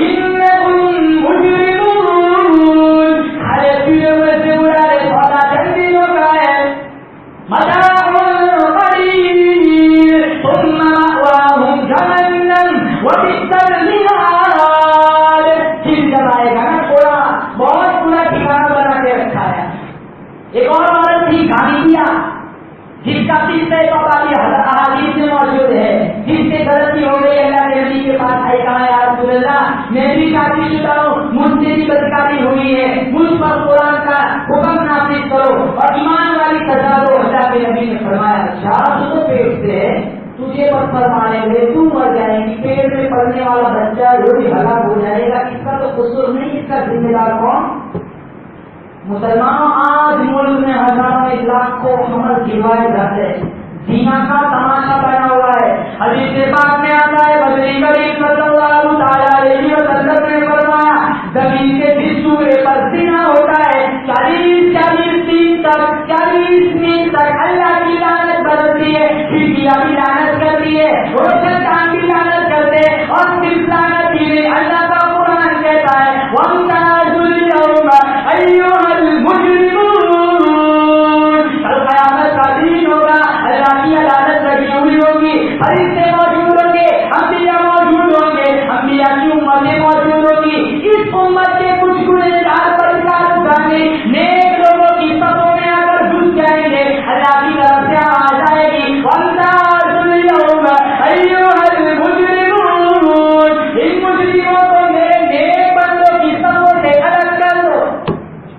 انکم مجرمون. کھائے پیے ہوئے سے اڑا رہے سودا چند دنوں کا ہے, متاع قلیل ثم مأواہم جہنم وبئس المہاد. پھر جب آئے گا نا کوڑا, بہت برا ٹھکانہ بنا کے رکھا ہے. ایک اور عورت تھی گھانی جس کا تیسرے والی احادیث میں موجود ہے, جس سے غلطی ہو گئی, اللہ کے نبی کے پاس آئی, کہا یا رسول اللہ میں بھی شادی شدہ ہوں, مجھ سے بھی بدکاری ہوئی ہے, مجھ پر قرآن کا حکم نافذ کرو اور ایمان والی سزا دو. اللہ کے نبی نے فرمایا اچھا تو پیٹ سے تجھے پتھر ماریں گے, تو مر جائیں گی, پیٹ میں پڑنے والا بچہ جو بھی ہلاک ہو جائے گا, اس کا تو قصور نہیں, اس کا ذمہ دار کون؟ مسلمانوں آج ملک میں ہزاروں لاکھوں حمل گروائے جاتے ہیں. زنا کا تماشا بنا ہوا ہے. حدیث پاک میں آتا ہے بدری کریم صلی اللہ تعالی علیہ وسلم نے فرمایا زمین کے جس سورے پر زنا ہوتا ہے 40 دن تک اللہ کی لعنت برستی ہے, کھڑکیاں بھی لعنت کرتی ہے, روشن چاند بھی لعنت کرتے, اور صرف لعنت ہی نہیں, اللہ کا قرآن کہتا ہے وَامْتَازُوا الْيَوْمَ أَيُّهَا الْمُجْرِمُونَ. کل قیامت کا دن ہوگا, اللہ کی عدالت لگی ہوئی ہوگی, فرشتے موجود ہوں گے, انبیاء موجود ہوں گے, انبیاء کی امتیں موجود ہوگی. اس امت کے کچھ گنہگار بدکار اٹھانے نیک لوگوں کی صفوں میں آ کر گھس جائیں گے. اللہ کی طرف سے آ جائے گی وَامْتَازُوا الْيَوْمَ أَيُّهَا الْمُجْرِمُونَ. ان مجرموں کو میرے نیک بندوں کی صفوں سے الگ کر دو.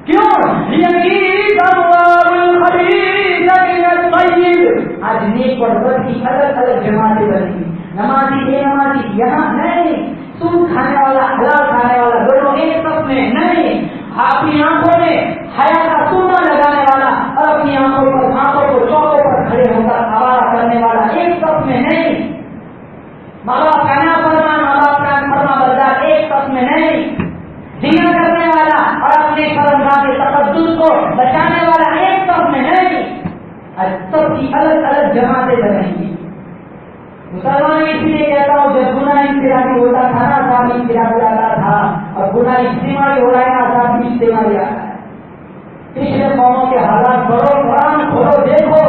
کیوں؟ لِيَمِيزَ اللَّهُ الْخَبِيثَ مِنَ الطَّيِّبِ. آج نیک اور بد کی الگ الگ جماعتیں بنی, نمازی بے نمازی یہاں نہیں, سود کھانے والا حلال کھانے والا دونوں ایک صف میں نہیں, اپنی آنکھوں میں حیا کا سونا لگانے والا اور اپنی آنکھوں کو چوکوں پر کھڑے ہو کر آوارہ کرنے والا ایک صف میں نہیں, ماں باپ کا نافرمان ماں باپ کا فرما بردار ایک صف میں نہیں, زنا کرنے والا اور اپنے شرمگاہ کے تقدس کو بچانے والا ایک صف میں نہیں. سب کی الگ الگ جماعتیں بنیں گی. مسلمان اس لیے کہتا ہوں جب گناہ انفرادی ہوتا تھا نا آزاد انفرادی آتا تھا, اور گناہ اجتماعی ہو رہا ہے آزاد اجتماعی آتا ہے. پچھلے قوموں کے حالات پڑھو, قرآن کھولو, دیکھو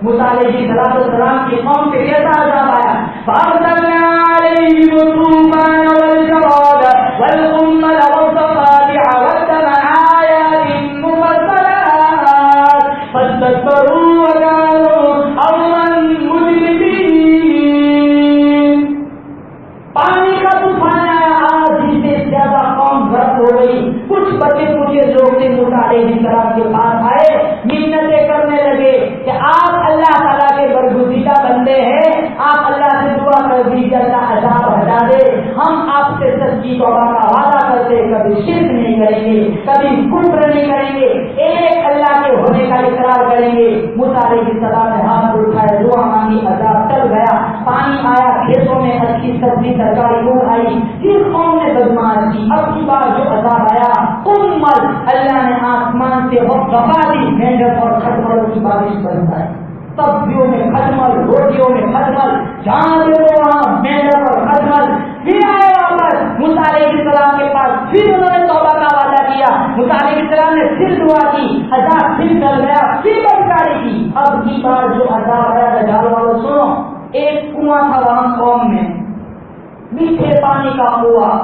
موسیٰ علیہ السلام کی قوم کے کیسا عذاب آیا. فَأَرْسَلْنَا عَلَيْهِمُ الطُّوفَانَ وَالْجَرَادَ علیہ السلام کے پاس آئے, منتیں کرنے لگے کہ آپ اللہ تعالیٰ کے برگزیدہ بندے ہیں, آپ اللہ سے دعا کر دیجیے اللہ عذاب ہٹا دے, ہم آپ سے سچی توبہ کا وعدہ کرتے کبھی شرک نہیں کریں گے, کبھی کفر نہیں کریں گے, ایک اللہ کے ہونے کا اقرار کریں گے. موسیٰ علیہ السلام نے ہاتھ اٹھائے, دعا مانگی, عذاب چل گیا, پانی آیا, کھیتوں میں اچھی سبزی ترکاری اگ آئی. پھر قوم نے بدماش کی, اب کی بار جو عذاب آیا کمل اللہ نے آسمان سے وفا دی, مینڈک اور کھٹملوں کی بارش برسائی. سبزیوں میں کھٹمل, روٹیوں میں کھٹمل, جہاں دیکھو وہاں مینڈک اور کھٹمل. پھر آئے واپس موسیٰ علیہ السلام کے پاس, پھر انہوں نے توبہ کا وعدہ کیا. موسیٰ علیہ السلام نے پھر دعا کی, عذاب پھر چل گیا, پھر بدکاری کی. اب کی بار جو عذاب آیا دجال والوں سنو, ایک کنواں تھا وہاں قوم میں, میٹھے پانی کا کنواں.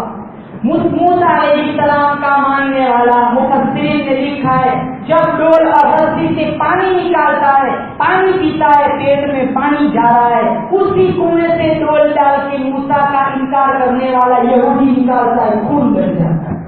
موسیٰ علیہ السلام کا ماننے والا مفسرین نے لکھا ہے جب ڈول اور رسی سے پانی نکالتا ہے, پانی پیتا ہے, پیٹ میں پانی جا رہا ہے, اسی کنویں سے ڈول ڈال کے موسیٰ کا انکار کرنے والا یہودی نکالتا ہے, خون بن جاتا ہے.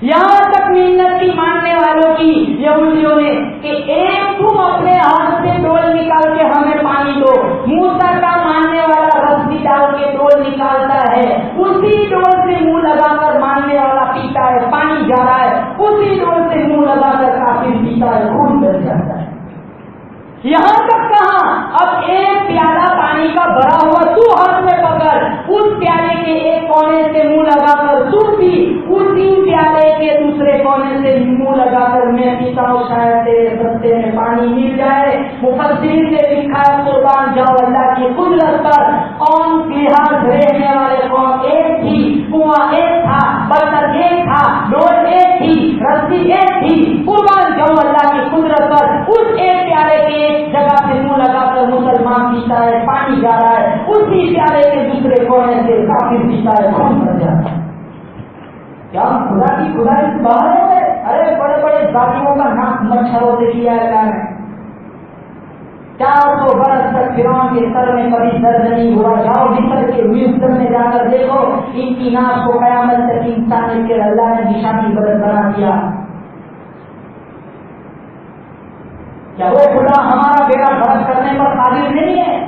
یہاں تک محنت کی ماننے والوں کی یہودیوں نے کہ ایک تم اپنے ہاتھ سے ڈول نکال کے ہمیں پانی دو. موسیٰ کا ماننے والا رسی ڈال کے ڈول نکالتا ہے, اسی ڈول سے منہ لگا کر ماننے والا پیتا ہے, پانی جا رہا ہے, اسی ڈول سے منہ لگا کر کافر پیتا ہے, خون بن جاتا ہے. یہاں تک کہاں, اب ایک پیالہ پانی کا بھرا ہوا تو ہاتھ میں پکڑ, اس پیالے کے ایک کونے سے منہ لگا کر تو پی, اسی پیالے کے دوسرے کونے سے منہ لگا کر میں پیتا ہوں, شاید تیرے رستے میں پانی مل جائے. مفسرین نے لکھا ہے قربان جاؤ اللہ کی قدرت پر, قوم کے ہاتھ رہنے والے قوم ایک تھی, کنواں ایک تھا, برتن ایک تھا, ڈول ایک تھی, رسی ایک تھی. قربان جاؤ اللہ کی قدرت پر, اس ایک پیالے کے جگہ سے منہ لگا کر مسلمان پیتا ہے, پانی جا رہا ہے, اسی پیالے کے دوسرے کونے سے کافر پیتا ہے, خون بن جاتا ہے. کیا خدا کی خدائی سے باہر ہو گئے؟ ارے بڑے بڑے ذاتیوں کا ناک مچھروں سے کیا ہے. 400 برس تک فرعون کے سر میں کبھی درد نہیں ہوا. جاؤ مصر کے میوزیم میں جا کر دیکھو, ان کی ناک کو قیامت تک انسان کے اللہ نے نشانی برس بنا دیا. کیا وہ خدا ہمارا بیڑا غرق کرنے پر قادر نہیں ہے؟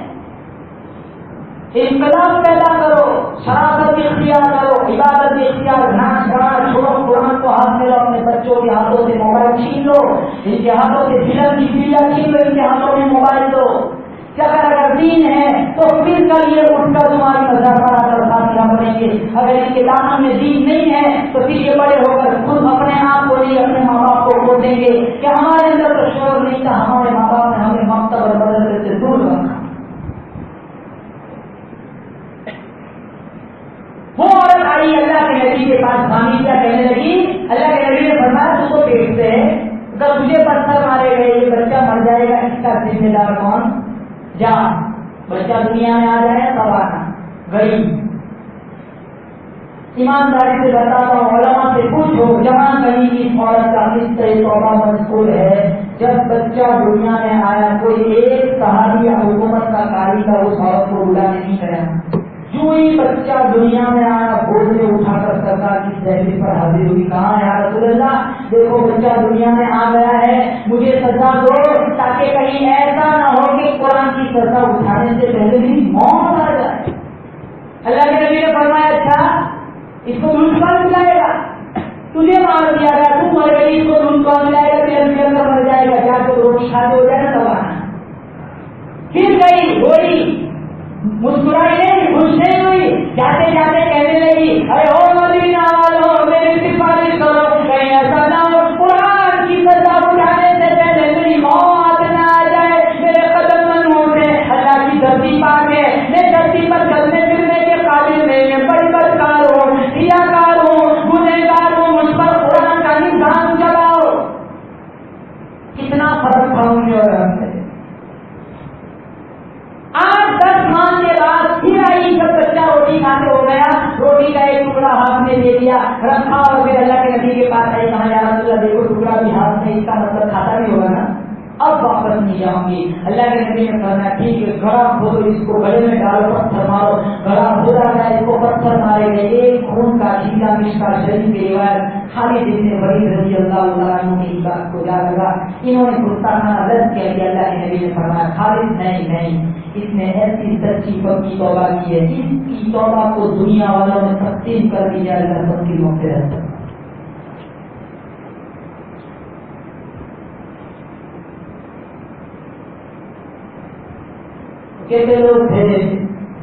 انقلاب پیدا کرو, شرافت اختیار کرو, عبادت اختیار, ناچ گانا چھوڑو, قرآن کو ہاتھ میں لو, اپنے بچوں کے ہاتھوں سے موبائل چھین لو, ان کے ہاتھوں سے فلم کی سیڑھیاں چھین لو, ان کے ہاتھوں میں موبائل دو. اگر دین ہے تو پھر کل یہ اٹھ کر تمہاری مذہب پر آ کر فاتحہ پڑھیں گے. اگر ان کے دامن میں دین نہیں ہے تو پھر یہ بڑے ہو کر خود اپنے آپ کو نہیں, اپنے ماں باپ کو کھو دیں گے کہ ہمارے اندر تو شعور نہیں تھا, ہمارے ماں باپ نے ہمیں مکتب اور مدرسے سے دور رکھا. وہ عورت آئی اللہ کے نبی کے پاس, خامی کیا کہنے لگی, اللہ کے نبی نے فرمایا تو کو پیٹ سے ہے, اگر تجھے پتھر مارے گئے, یہ بچہ مر جائے گا, اس کا ذمہ دار کون؟ جا بچہ دنیا میں آ جائے تب آنا. گئی. ایمانداری سے بتاتا ہوں, علماء سے پوچھو, جوان بنی کی عورت کا قصہ توبہ مذکور ہے. جب بچہ دنیا میں آیا کوئی ایک صحابی یا حکومت کا قاری کا اس عورت کو بلا نہیں گیا. جو ہی بچہ دنیا میں آیا گود میں اٹھا کر سرکار کی دہلیز پر حاضر ہوئی, کہا یا رسول اللہ دیکھو بچہ دنیا میں آ گیا ہے, مجھے سزا دو تاکہ کہیں ایسا نہ ہو کہ قرآن کی سزا اٹھانے سے پہلے بھی موت آ جائے. اللہ کے نبی نے فرمایا اچھا اس کو دودھ کون ملائے گا, تجھے مار دیا گیا, تو مر گئی, اس کو دودھ کون ملائے گا, تیرے اندر مر جائے گا, کیا تو روٹی کھاتے ہو جائے نا تب آنا. پھر گئی روئی, مسکرائی نہیں, خوش نہیں ہوئی, جاتے جاتے کہنے لگی ارے او مدینہ والوں میری سفارش کرو, کہیں ایسا نہ ہو قرآن کی سزا اٹھانے سے پہلے میری موت نہ آ جائے, میرے قدم منہور ہے, اللہ کی دھرتی پاک ہے, میں دھرتی پر چلنے پھرنے کے قابل نہیں, میں بڑی بدکار ہوں, ریاکار ہوں, گنہگار ہوں, مجھ پر قرآن کا نظام چلاؤ. کتنا فرق تھا ان کے اور ہم سے. 8-10 ماہ کے بعد پھر آئی, جب بچہ روٹی کھاتے ہو گیا, روٹی کا ایک ٹکڑا ہاتھ واپس نہیں جاؤں گی. اللہ کے نبی نے فرمایا ٹھیک ہے گڑا کھودو اس کو گڑے میں ڈالو پتھر مارو. گڑا کھودا گیا اس کو پتھر مارے گئے. ایک خون کا چھینکا مشکا شریف کی روایت خالد بن ولید رضی اللہ تعالیٰ عنہ کی بات کو یاد لگا. انہوں نے گستاخانہ رد کیا کہ اللہ کے نبی نے فرمایا خالد نہیں اس نے ایسی سچی پکی توبہ کی ہے اس کی توبہ کو دنیا والوں نے تقسیم کر دی جائے اللہ سب کی مغفرت. کیسے لوگ تھے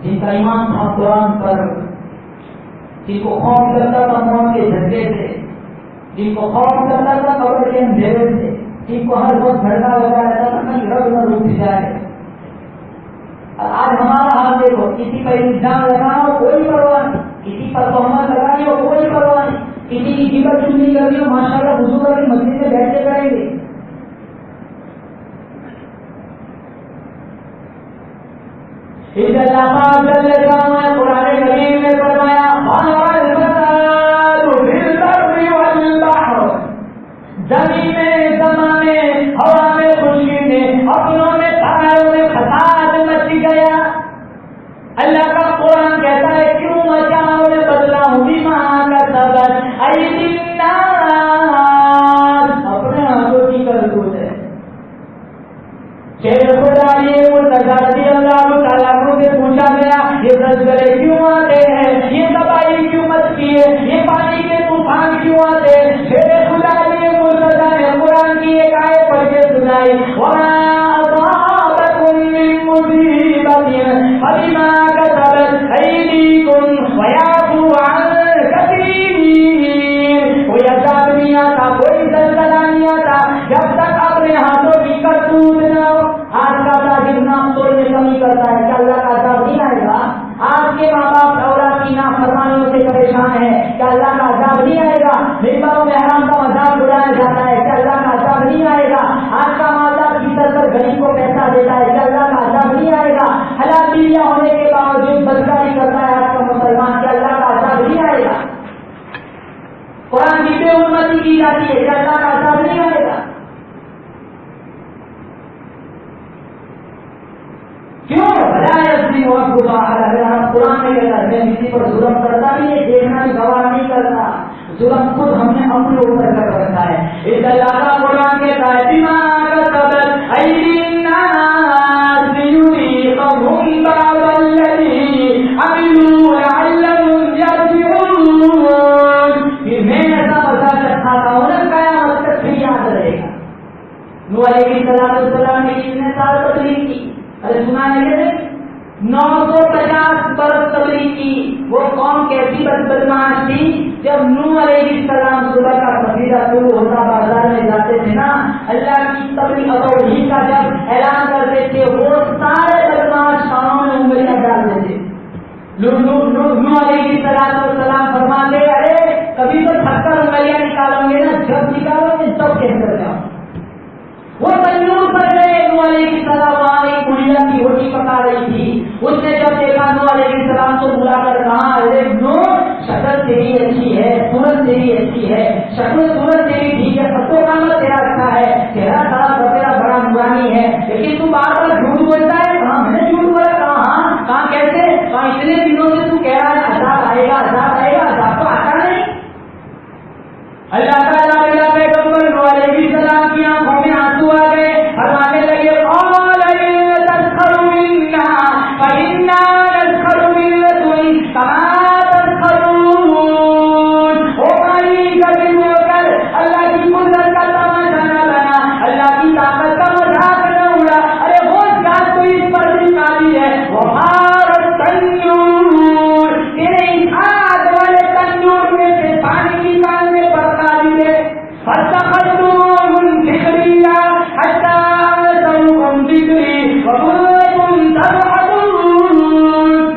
جن کا ایمان تھا قرآن پر, جن کو خوف کرتا تھا موت کے جھٹکے سے, جن کو خوف کرتا تھا قبر کے اندھیرے سے, جن کو ہر وقت بھڑکا لگا رہتا تھا کہیں رب نہ روک جائے. آج ہمارا حال دیکھو, کسی پر الزام لگانا ہو کوئی پرواہ نہیں, کسی پر تہمت لگانی ہو کوئی پرواہ نہیں, کسی کی غیبت چنی کرنی ہو ماشاء اللہ وضو کر کے مسجد میں بیٹھ کے کریں گے. اس اللہ پاک جل جلالہ نے قرآن کریم میں فرمایا زمین میں زمان میں ہوا میں خشکی میں اپنوں میں پہاڑوں میں فساد مچ گیا. اللہ کا قرآن کہتا ہے کیوں مچا اور بدلا ہوں بیما کا سبب ایدی الناس, اپنے ہاتھوں کی کرتوت ہے. شیخ خدا یہ مرتضی رضی اللہ تعالیٰ عنہ سے پوچھا گیا یہ زلزلے کیوں آتے ہیں, یہ تباہی کیوں مچتی ہے, یہ پانی کے طوفان کیوں آتے ہیں. شیخ خدا یہ مرتضی نے قرآن کی ایک آیت پڑھ کے سنائی وَمَا أَصَابَكُم مِّن مُّصِيبَةٍ فَبِمَا كَسَبَتْ أَيْدِيكُمْ وَيَعْفُو عَن كَثِيرٍ. کوئی عذاب نہیں آتا, کوئی زلزلہ نہیں آتا جب تک اپنے ہاتھوں کی کرتوت نہ ہو. آج کا تاجر نام توڑ میں کمی کرتا ہے کیا اللہ کا عذاب نہیں آئے گا. آج کے ماں باپ اولاد کی نافرمانیوں سے پریشان ہے کیا اللہ کا عذاب نہیں آئے گا. ممبروں میں حرام کا مذاق اڑایا جاتا ہے کیا اللہ کا عذاب نہیں آئے گا. آج کا مالدار کی طرف پر غریب کو پیسہ دیتا ہے کیا اللہ کا عذاب نہیں آئے گا. حلال بیویاں ہونے کے باوجود بدکاری کرتا ہے آج کا مسلمان کیا اللہ کا عذاب نہیں آئے گا. قرآن کی بے حرمتی کی جاتی ہے کیا اللہ کا عذاب نہیں آئے گا. کیوں قرآن میں کہتا ہے میں کسی پر ظلم کرتا نہیں ہے, دیکھنا بھی گواہ نہیں کرتا. ظلم خود ہم نے اپنے اوپر کر رکھا ہے. اس اللہ کا قرآن کہتا ہے بما کسبت ایدی الناس لیذیقہم بعض الذی عملوا لعلہم یرجعون. پھر میں ایسا مزاج رکھا تھا انہیں قیامت تک پھر یاد رہے گا. نوح علیہ السلام نے کتنے سال تبلیغ کی, ارے سنا ہے 950 برس تبلیغ کی. وہ قوم کیسی بدمعاش تھی جب نوح علیہ السلام صبح کا قصیدہ شروع ہوتا بازار میں جاتے تھے نا, اللہ کی تبلیغ توحید کا جب اعلان کرتے تھے وہ سارے بدمعاش کاموں میں انگلیاں ڈالتے تھے. نوح علیہ السلام فرماتے ارے کبھی تو 70 انگلیاں نکالوں گے نا, جب نکالو گے تب کہہ کر جاؤ. وہ تنور پر گئے, نوح علیہ السلام وہاں ایک گڑیا کی روٹی پکا رہی تھی. اس نے جب دیکھا نوح علیہ السلام کو بلا کر کہا ارے نوح شکل تیری اچھی ہے, صورت تیری اچھی ہے, شکل صورت تیری ٹھیک ہے, پتوں کا مت تیرا اچھا ہے, چہرہ سارا تیرا بڑا نورانی ہے, لیکن تو بار بار جھوٹ بولتا ہے. کہاں میں نے جھوٹ بولا, کہاں کیسے, کہاں اتنے دنوں سے تو کہہ رہا ہے عذاب آئے گا عذاب آئے گا, عذاب تو آتا نہیں. اللہ تعالیٰ میرا پیغمبر نوح علیہ السلام کی آنکھوں میں آنسو آ گئے, فرمانے لگے قال ان تسخروا منا فإنا نسخر منكم كما تسخرون. او بھائی کبھی ہو کر اللہ کی قدرت کا تماشا نہ بنا, اللہ کی طاقت کا مذاق نہ اڑا. ارے وہ ذات تو اس پر بھی قادر ہے. وحار التنور, تیرے اس آگ والے تنور میں سے پانی نکالنے پر قادر ہے. فاتخذتموهم سخريا حتى أنسوكم ذكري وكنتم تضحكون.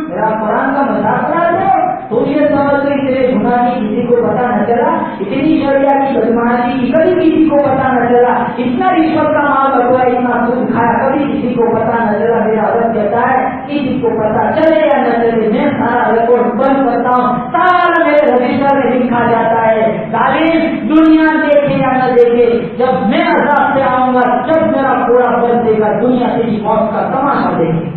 میرا قرآن کا مذاق اڑاتے ہو, تو یہ سمجھ کر تیرے گناہ کی کسی کو پتا نہ چلا, اتنی شریعت کی بدمعاشی کی کبھی کسی کو پتا نہ چلا, اتنا رشوت کا مال بٹوا, اتنا سود کھایا, کبھی کسی کو پتا نہ چلا. میرا رب کہتا ہے کسی کو پتا چلے یا نہ چلے میں سارا ریکارڈ بند کرتا ہوں, سارا میرے رجسٹر میں لکھا جاتا ہے. ظالم دنیا دیکھے یا نہ دیکھے, جب میں عذاب سے آؤں گا, جب میرا پورا بند موت کا تماشا دیکھیں.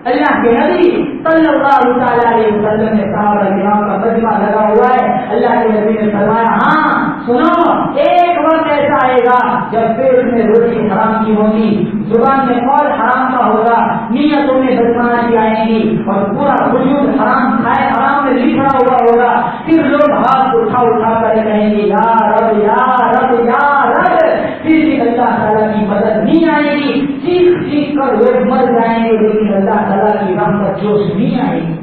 اللہ کے نبی صلی اللہ تعالیٰ علیہ وسلم نے صحابہ کرام کا مجمع لگا ہوا ہے. اللہ کے نبی نے فرمایا ہاں سنو, ایک وقت ایسا آئے گا جب پیٹ میں روٹی حرام کی ہوگی, زبان میں قول حرام کا ہوگا, نیتوں میں بدماشی آئیں گی اور پورا وجود حرام کھائے حرام میں لکھا ہوا ہوگا. پھر لوگ ہاتھ اٹھا اٹھا کر کہیں گے یا رب یا رب یا رب, پھر بھی اللہ تعالیٰ کی مدد نہیں آئے گی. چیخ چیخ کر لوگ مر جائیں گے لیکن اللہ تعالیٰ کی رحمت جوش نہیں آئے گی.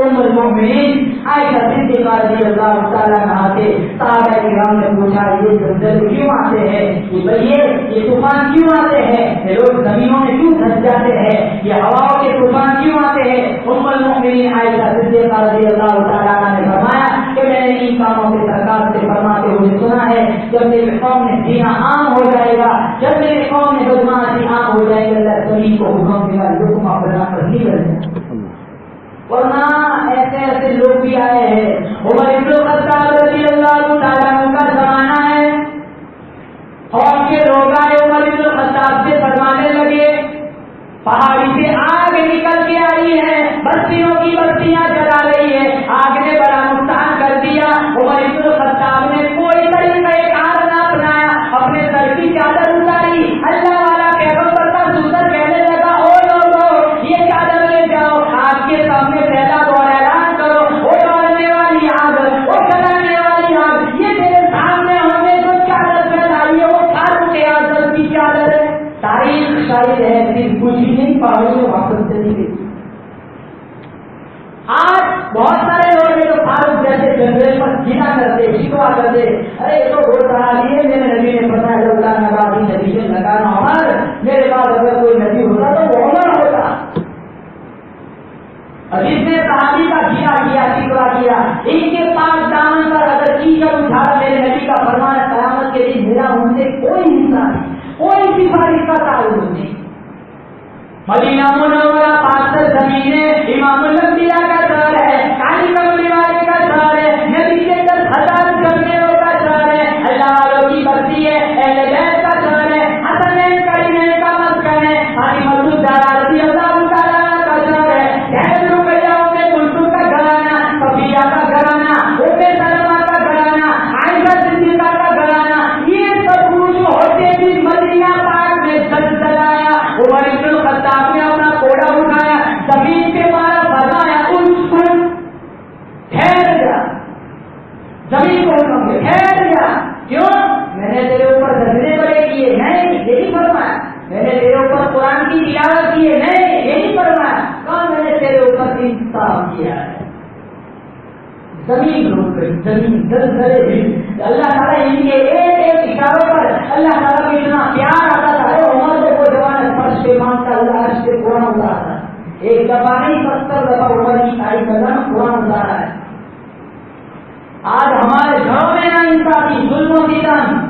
ام المؤمنین عائشہ صدیقہ رضی اللہ تعالیٰ عنہا سے صحابہ کرام نے پوچھا یہ زلزلے کیوں آتے ہیں, یہ طوفان کیوں آتے ہیں, یہ لوگ زمینوں میں کیوں دھس جاتے ہیں, یہ ہواؤں کے طوفان کیوں آتے ہیں. ام المؤمنین عائشہ صدیقہ رضی اللہ تعالیٰ عنہا نے فرمایا کہ میں نے ان کاموں سے سرکار سے فرماتے ہوئے سنا ہے جب میری قوم میں زنا عام ہو جائے گا, جب میری قوم میں بدماشی عام ہو جائے گا, اللہ زمین کو حکم دے گا لقمہ بنا کر نہیں کر دے. ورنہ ایسے ایسے لوگ بھی آئے ہیں. عمر بن الخطاب رضی اللہ تعالیٰ عنہ کا زمانہ ہے, اور کے لوگ آئے عمر بن الخطاب سے فرمانے لگے پہاڑی سے آگ نکل کے آئی ہے, بستیوں کی بستیاں جلا رہی ہے, آگ نے بڑا نقصان کر دیا. عمر بن الخطاب نے کوئی طریقہ ایک آگ نہ اپنایا, اپنے سر کی چادر اتاری, اللہ والا پیغمبر کا دوسر کہنے لگا او لوگوں یہ چادر لے جاؤ, آگ کے سامنے پہلا دور اعلان کرو, وہ ڈالنے والی آگ, وہ جلانے والی آگ, یہ میرے سامنے ہم نے جو چادر پھیلائی ہے وہ فاروق اعظم کی چادر ہے. تاریخ شاید ہے پھر کچھ ہی نہیں پاؤ واپس چلی گئی. آج بہت سارے لوگ ہیں جو فاروق جیسے جنریل پر گنا کرتے شکوا کرتے, ارے یہ تو بول رہا ہے میرے نبی نے پتا ہے اللہ نبی نبی سے لگانا عمر, میرے بعد اگر کوئی نبی ہوتا تو وہ عمر ہوتا. جس نے صحابی کا گنا کیا شکوا کیا, ان کے پاس دامن پر اگر کیچڑ اٹھا میرے نبی کا فرمان قیامت کے دن میرا ان سے کوئی حصہ نہیں, کوئی سفارش کا تعلق نہیں. مدینہ منورہ پاکستان زمینیں امام الانبیاء کا شہر ہے, کالی کملی والے کا شہر ہے, نبی کے 10,000 جمعوں کا شہر ہے, اللہ والوں کی بستی ہے, اہل بیت کا شہر ہے, حسنین کریمین کا مسکن ہے, فاطمہ الزہرا رضی اللہ تعالیٰ عنہا کا شہر ہے, زینب رقیہ ام کلثوم کا گھرانہ, صفیہ کا گھرانہ, ام سلمہ کا گھرانہ, عائشہ صدیقہ کا گھرانہ, یہ سب کچھ ہوتے بھی مدینہ پاک میں زلزلہ آیا. عمر بن الخطاب نے اپنا کوڑا اٹھایا, زمین کے مارا بجایا, ٹھہر گیا, زمین کو ٹھہر گیا. کیوں؟ میں نے تیرے اوپر زلزلے بڑے کیے نہیں, یہی فرمایا. میں نے تیرے اوپر قرآن کی تلاوت کی ہے نہیں, یہی فرمایا. کہاں میں نے تیرے اوپر انصاف کیا ہے. زمین روک گئی, زمین زلزلے بھی. اللہ تعالیٰ ان کے ایک ایک اشاروں پر اللہ تعالیٰ کو اتنا پیار آتا تھا. عمر سے وہ جوان فرش پہ مانگتا اللہ عرش سے قرآن اتارتا, ایک دفعہ نہیں 70 دفعہ عمر کی تاریخ کا قرآن اتارا ہے. آج ہمارے گھروں میں نا انصافی, ظلم و ستم,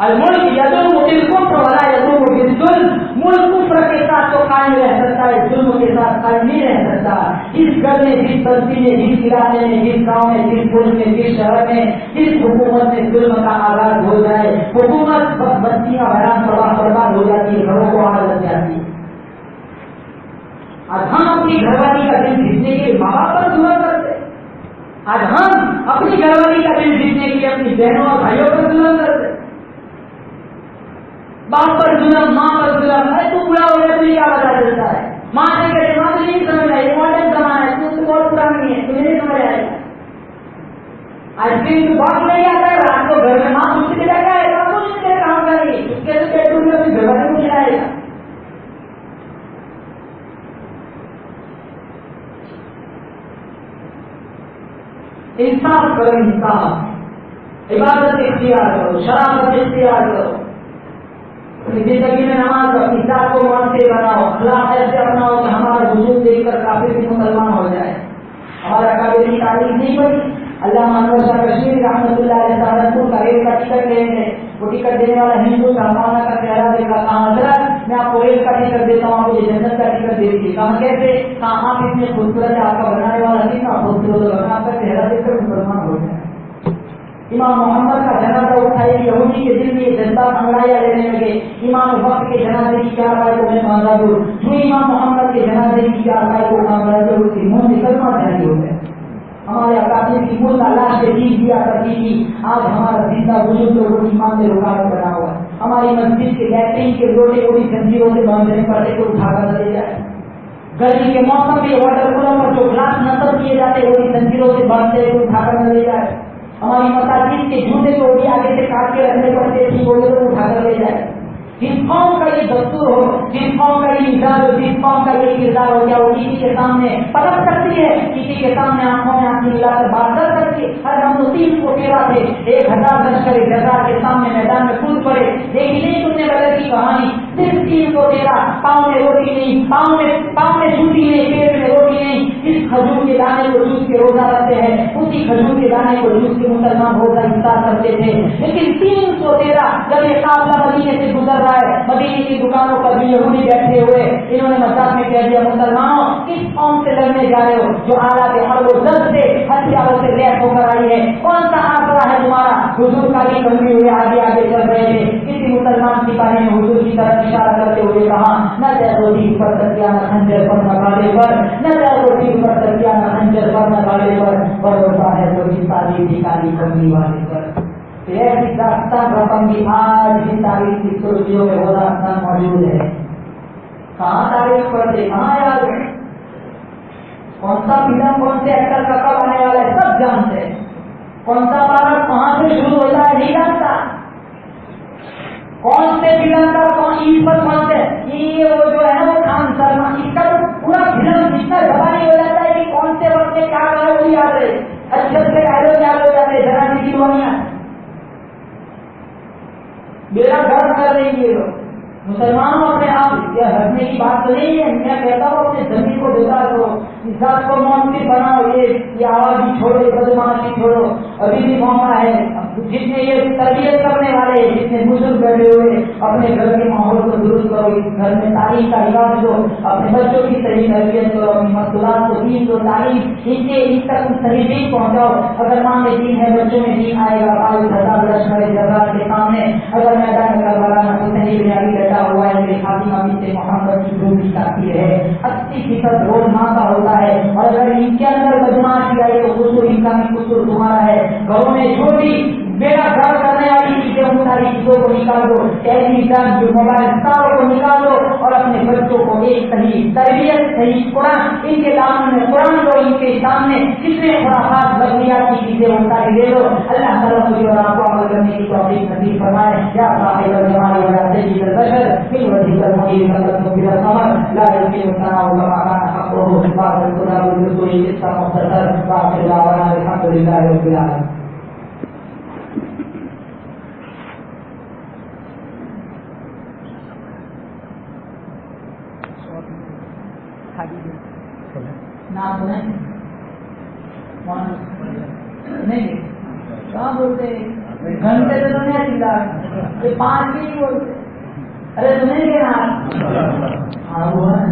الملک یدوم بالکفر ولا یدوم بالظلم, ملک کفر کے ساتھ تو قائم رہ سکتا ہے, ظلم کے ساتھ قائم نہیں رہ سکتا. جس گھر میں, جس بستی میں, جس علاقے میں, جس گاؤں میں, جس ملک میں, جس شہر میں, جس حکومت میں ظلم کا آغاز ہو جائے, حکومت بستیاں حیران برباد ہو جاتی ہے, گھروں کو آگ لگ جاتی ہے. آج ہم اپنی گھر والی کا دل جیتنے کے لیے ماں باپ پر ظلم کرتے, آج ہم اپنی گھر والی کا دل جیتنے کے لیے اپنی بہنوں اور بھائیوں پر ظلم کرتے. باپ پر ظلم, ماں پر ظلم, ہے تو بڑا ہو گیا تو کیا بتا دیتا ہے, ماں سے کہتے ماں تو نہیں سمجھ رہا, یہ ماڈرن زمانہ ہے, تو بہت پرانی ہے, تمہیں نہیں سمجھ آئے گا. آج دن بہت نہیں آتا ہے, رات کو گھر میں ماں پوچھ کے جاتا ہے کچھ نہیں کام کریں گے, اس کے بیڈ روم میں اپنے گھر والے کو کھلائے گا. انصاف کرو, انصاف, عبادت اختیار کرو, شرافت اختیار کرو, اپنی زندگی میں نماز اپنی ذات کو مناسب بناؤ, اخلاق ایسے اپناؤ کہ ہمارا وجود دیکھ کر کافر بھی مسلمان ہو جائے. ہمارا کافر کی تعریف نہیں بنی. اللہ انور شاہ کشمیر رحمۃ اللہ علیہ سہارنپور کا ریل کا ٹکٹ لیں گے, وہ ٹکٹ دینے والا ہندو کا مولانا کا چہرہ دیکھا, کہاں حضرت میں آپ کو ریل کا ٹکٹ دیتا ہوں, آپ مجھے جنت کا ٹکٹ دے دیجیے. کہاں کیسے؟ کہاں آپ اتنے خوبصورت ہے, آپ کا بنانے والا کتنا خوبصورت ہوگا, آپ کا چہرہ دیکھ کر مسلمان ہو جائے. امام محمد کا جنازہ اٹھائے یہودی کے دل میں یہ جذبات انگڑائیاں لینے لگے. امام وقت کے جنازے کی کارروائی کو میں مانتا دوں جو امام محمد کے جنازے کی کارروائی کو مانتا دوں اس کے منہ سے کلمہ جاری ہو گئے. ہمارے اکابر کی ملک اللہ سے جیت دیا کرتی تھی. آج ہمارا زندہ وجود لوگوں کی ایمان میں رکاوٹ بنا ہوا ہے. ہماری مسجد کے لیٹرین کے لوٹے وہ بھی زنجیروں سے باندھنے پڑتے کو اٹھا کر لے جائے. گرمی کے موسم میں واٹر کولر پر جو گلاس نصب کیے جاتے وہ بھی زنجیروں سے باندھتے کو اٹھا کر لے جائے. ہماری مساجد کے جوتے کو بھی آگے سے کاٹ کے رکھنے پڑتے تھی وہ تو اٹھا کر لے جائے. جس قوم کا یہ دستور ہو, جس قوم کا یہ مزاج ہو, جس قوم کا یہ کردار ہو, کیا وہ کسی کے سامنے پلٹ سکتی ہے؟ کسی کے سامنے آنکھوں میں آنکھیں ملا کر بات کر سکتی ہے؟ ہر ہم تو 313 تھے, 1000 لشکر جزار کے سامنے میدان میں کود پڑے. دیکھی نہیں تم نے بدر کی کہانی؟ صرف 313, پاؤں میں روٹی نہیں, پاؤں میں جوتی نہیں, پیٹ میں روٹی نہیں. جس کھجور کے دانے کو جوس کے روزہ رکھتے ہیں اسی کھجور کے دانے کو جوس کے مسلمان روزہ افطار کرتے تھے. لیکن 313 جب یہ قافلہ مدینے سے گزر رہا ہے, مدینے کی دکانوں پر بھی یہودی بیٹھے ہوئے, انہوں نے مذاق میں کہہ دیا مسلمانوں کس قوم سے لڑنے جا رہے ہو جو آلات حرب و زد سے ہتھیاروں سے لیس ہو کر آئی ہے؟ کون سا آسرا ہے تمہارا؟ حضور کا بھی بندی ہوئے آگے آگے چل رہے تھے. کسی مسلمان سپاہی نے حضور کی طرف اشارہ کرتے ہوئے کہا نہ جیسو دین پر تکیا نہ خنجر پر نہ گاڑے پر, نہ جیسو دین پر تکیا نہ خنجر پر نہ گاڑے پر, پر ہوتا ہے جو بھی ساری کالی کملی والے پر. ایسی داستان رقم کی آج بھی تاریخ کی سرخیوں میں وہ داستان موجود ہے. کہاں تاریخ پڑھتے, کہاں یاد ہے؟ کون سا فلم کون سے ایکٹر کا کب آنے والا ہے سب جانتے ہیں. کون سا پارک کہاں سے شروع ہوتا ہے نہیں جانتا. کون سے فلم کا کون عید پر کون سے یہ وہ جو ہے وہ خان سلمان, اس کا تو پورا فلم اتنا زبانی ہو جاتا ہے کہ کون سے وقت میں کیا کرا وہ یاد رہے. اچھے سے ڈائلوگ یاد ہو جاتے, ذرا کی دنیا میرا گھر کر رہی ہے. لوگ مسلمانوں اپنے آپ یہ ہٹنے کی بات تو نہیں ہے. میں کہتا ہوں اپنے زمین کو بیدار کرو, ذات کو مونتی بناؤ, یہ آواز بھی چھوڑو, یہ بدماشی چھوڑو. ابھی بھی موقع ہے. جتنے یہ تربیت کرنے والے جتنے بزرگ بیٹھے ہوئے اپنے گھر کے ماحول کو درست کرو, گھر میں تعلیم کا علاج دو, اپنے بچوں کی صحیح تربیت کرو, اپنی مقصودات کو دین کو تعلیم ان تک صحیح دین پہنچاؤ. اگر ماں میں دین ہے بچوں میں دین آئے گا. 5000 لشکر جزار کے سامنے اگر میدان میں کربلا میں حسین بن علی بیٹھا ہوا ہے کہ خاتمہ بنت محمد کی جو بھی تاثیر ہے 80% روز ماں کا ہوتا ہے. اور اگر ان کے اندر بدماشی آئی تو قصور ان کا بھی قصور تمہارا ہے. گھروں میں جو بھی بیڑا گھر کرنے والی چیزیں ان ساری چیزوں کو نکال دو, ٹیلی ویژن جو موبائل ساروں کو نکال دو اور اپنے بچوں کو ایک صحیح تربیت صحیح قرآن ان کے دامن میں قرآن کو ان کے سامنے کتنے خرافات لغویات کی چیزیں ان ساری دے دو. اللہ تعالیٰ مجھے اور آپ کو عمل کرنے کی توفیق نصیب فرمائے. یا صاحب الجمال ولا سید البشر في وجهك المنير لك في القمر لا يمكن الثناء كما كان حقه بعد الخدا بالرسول لسه مختصر واخر دعوانا الحمد لله رب العالمين. نام سنیں نہیں کہاں بولتے گھنٹے تو نہیں چلا یہ 5 بھی نہیں بولتے. ارے سنیں گے نا ہاں وہ ہے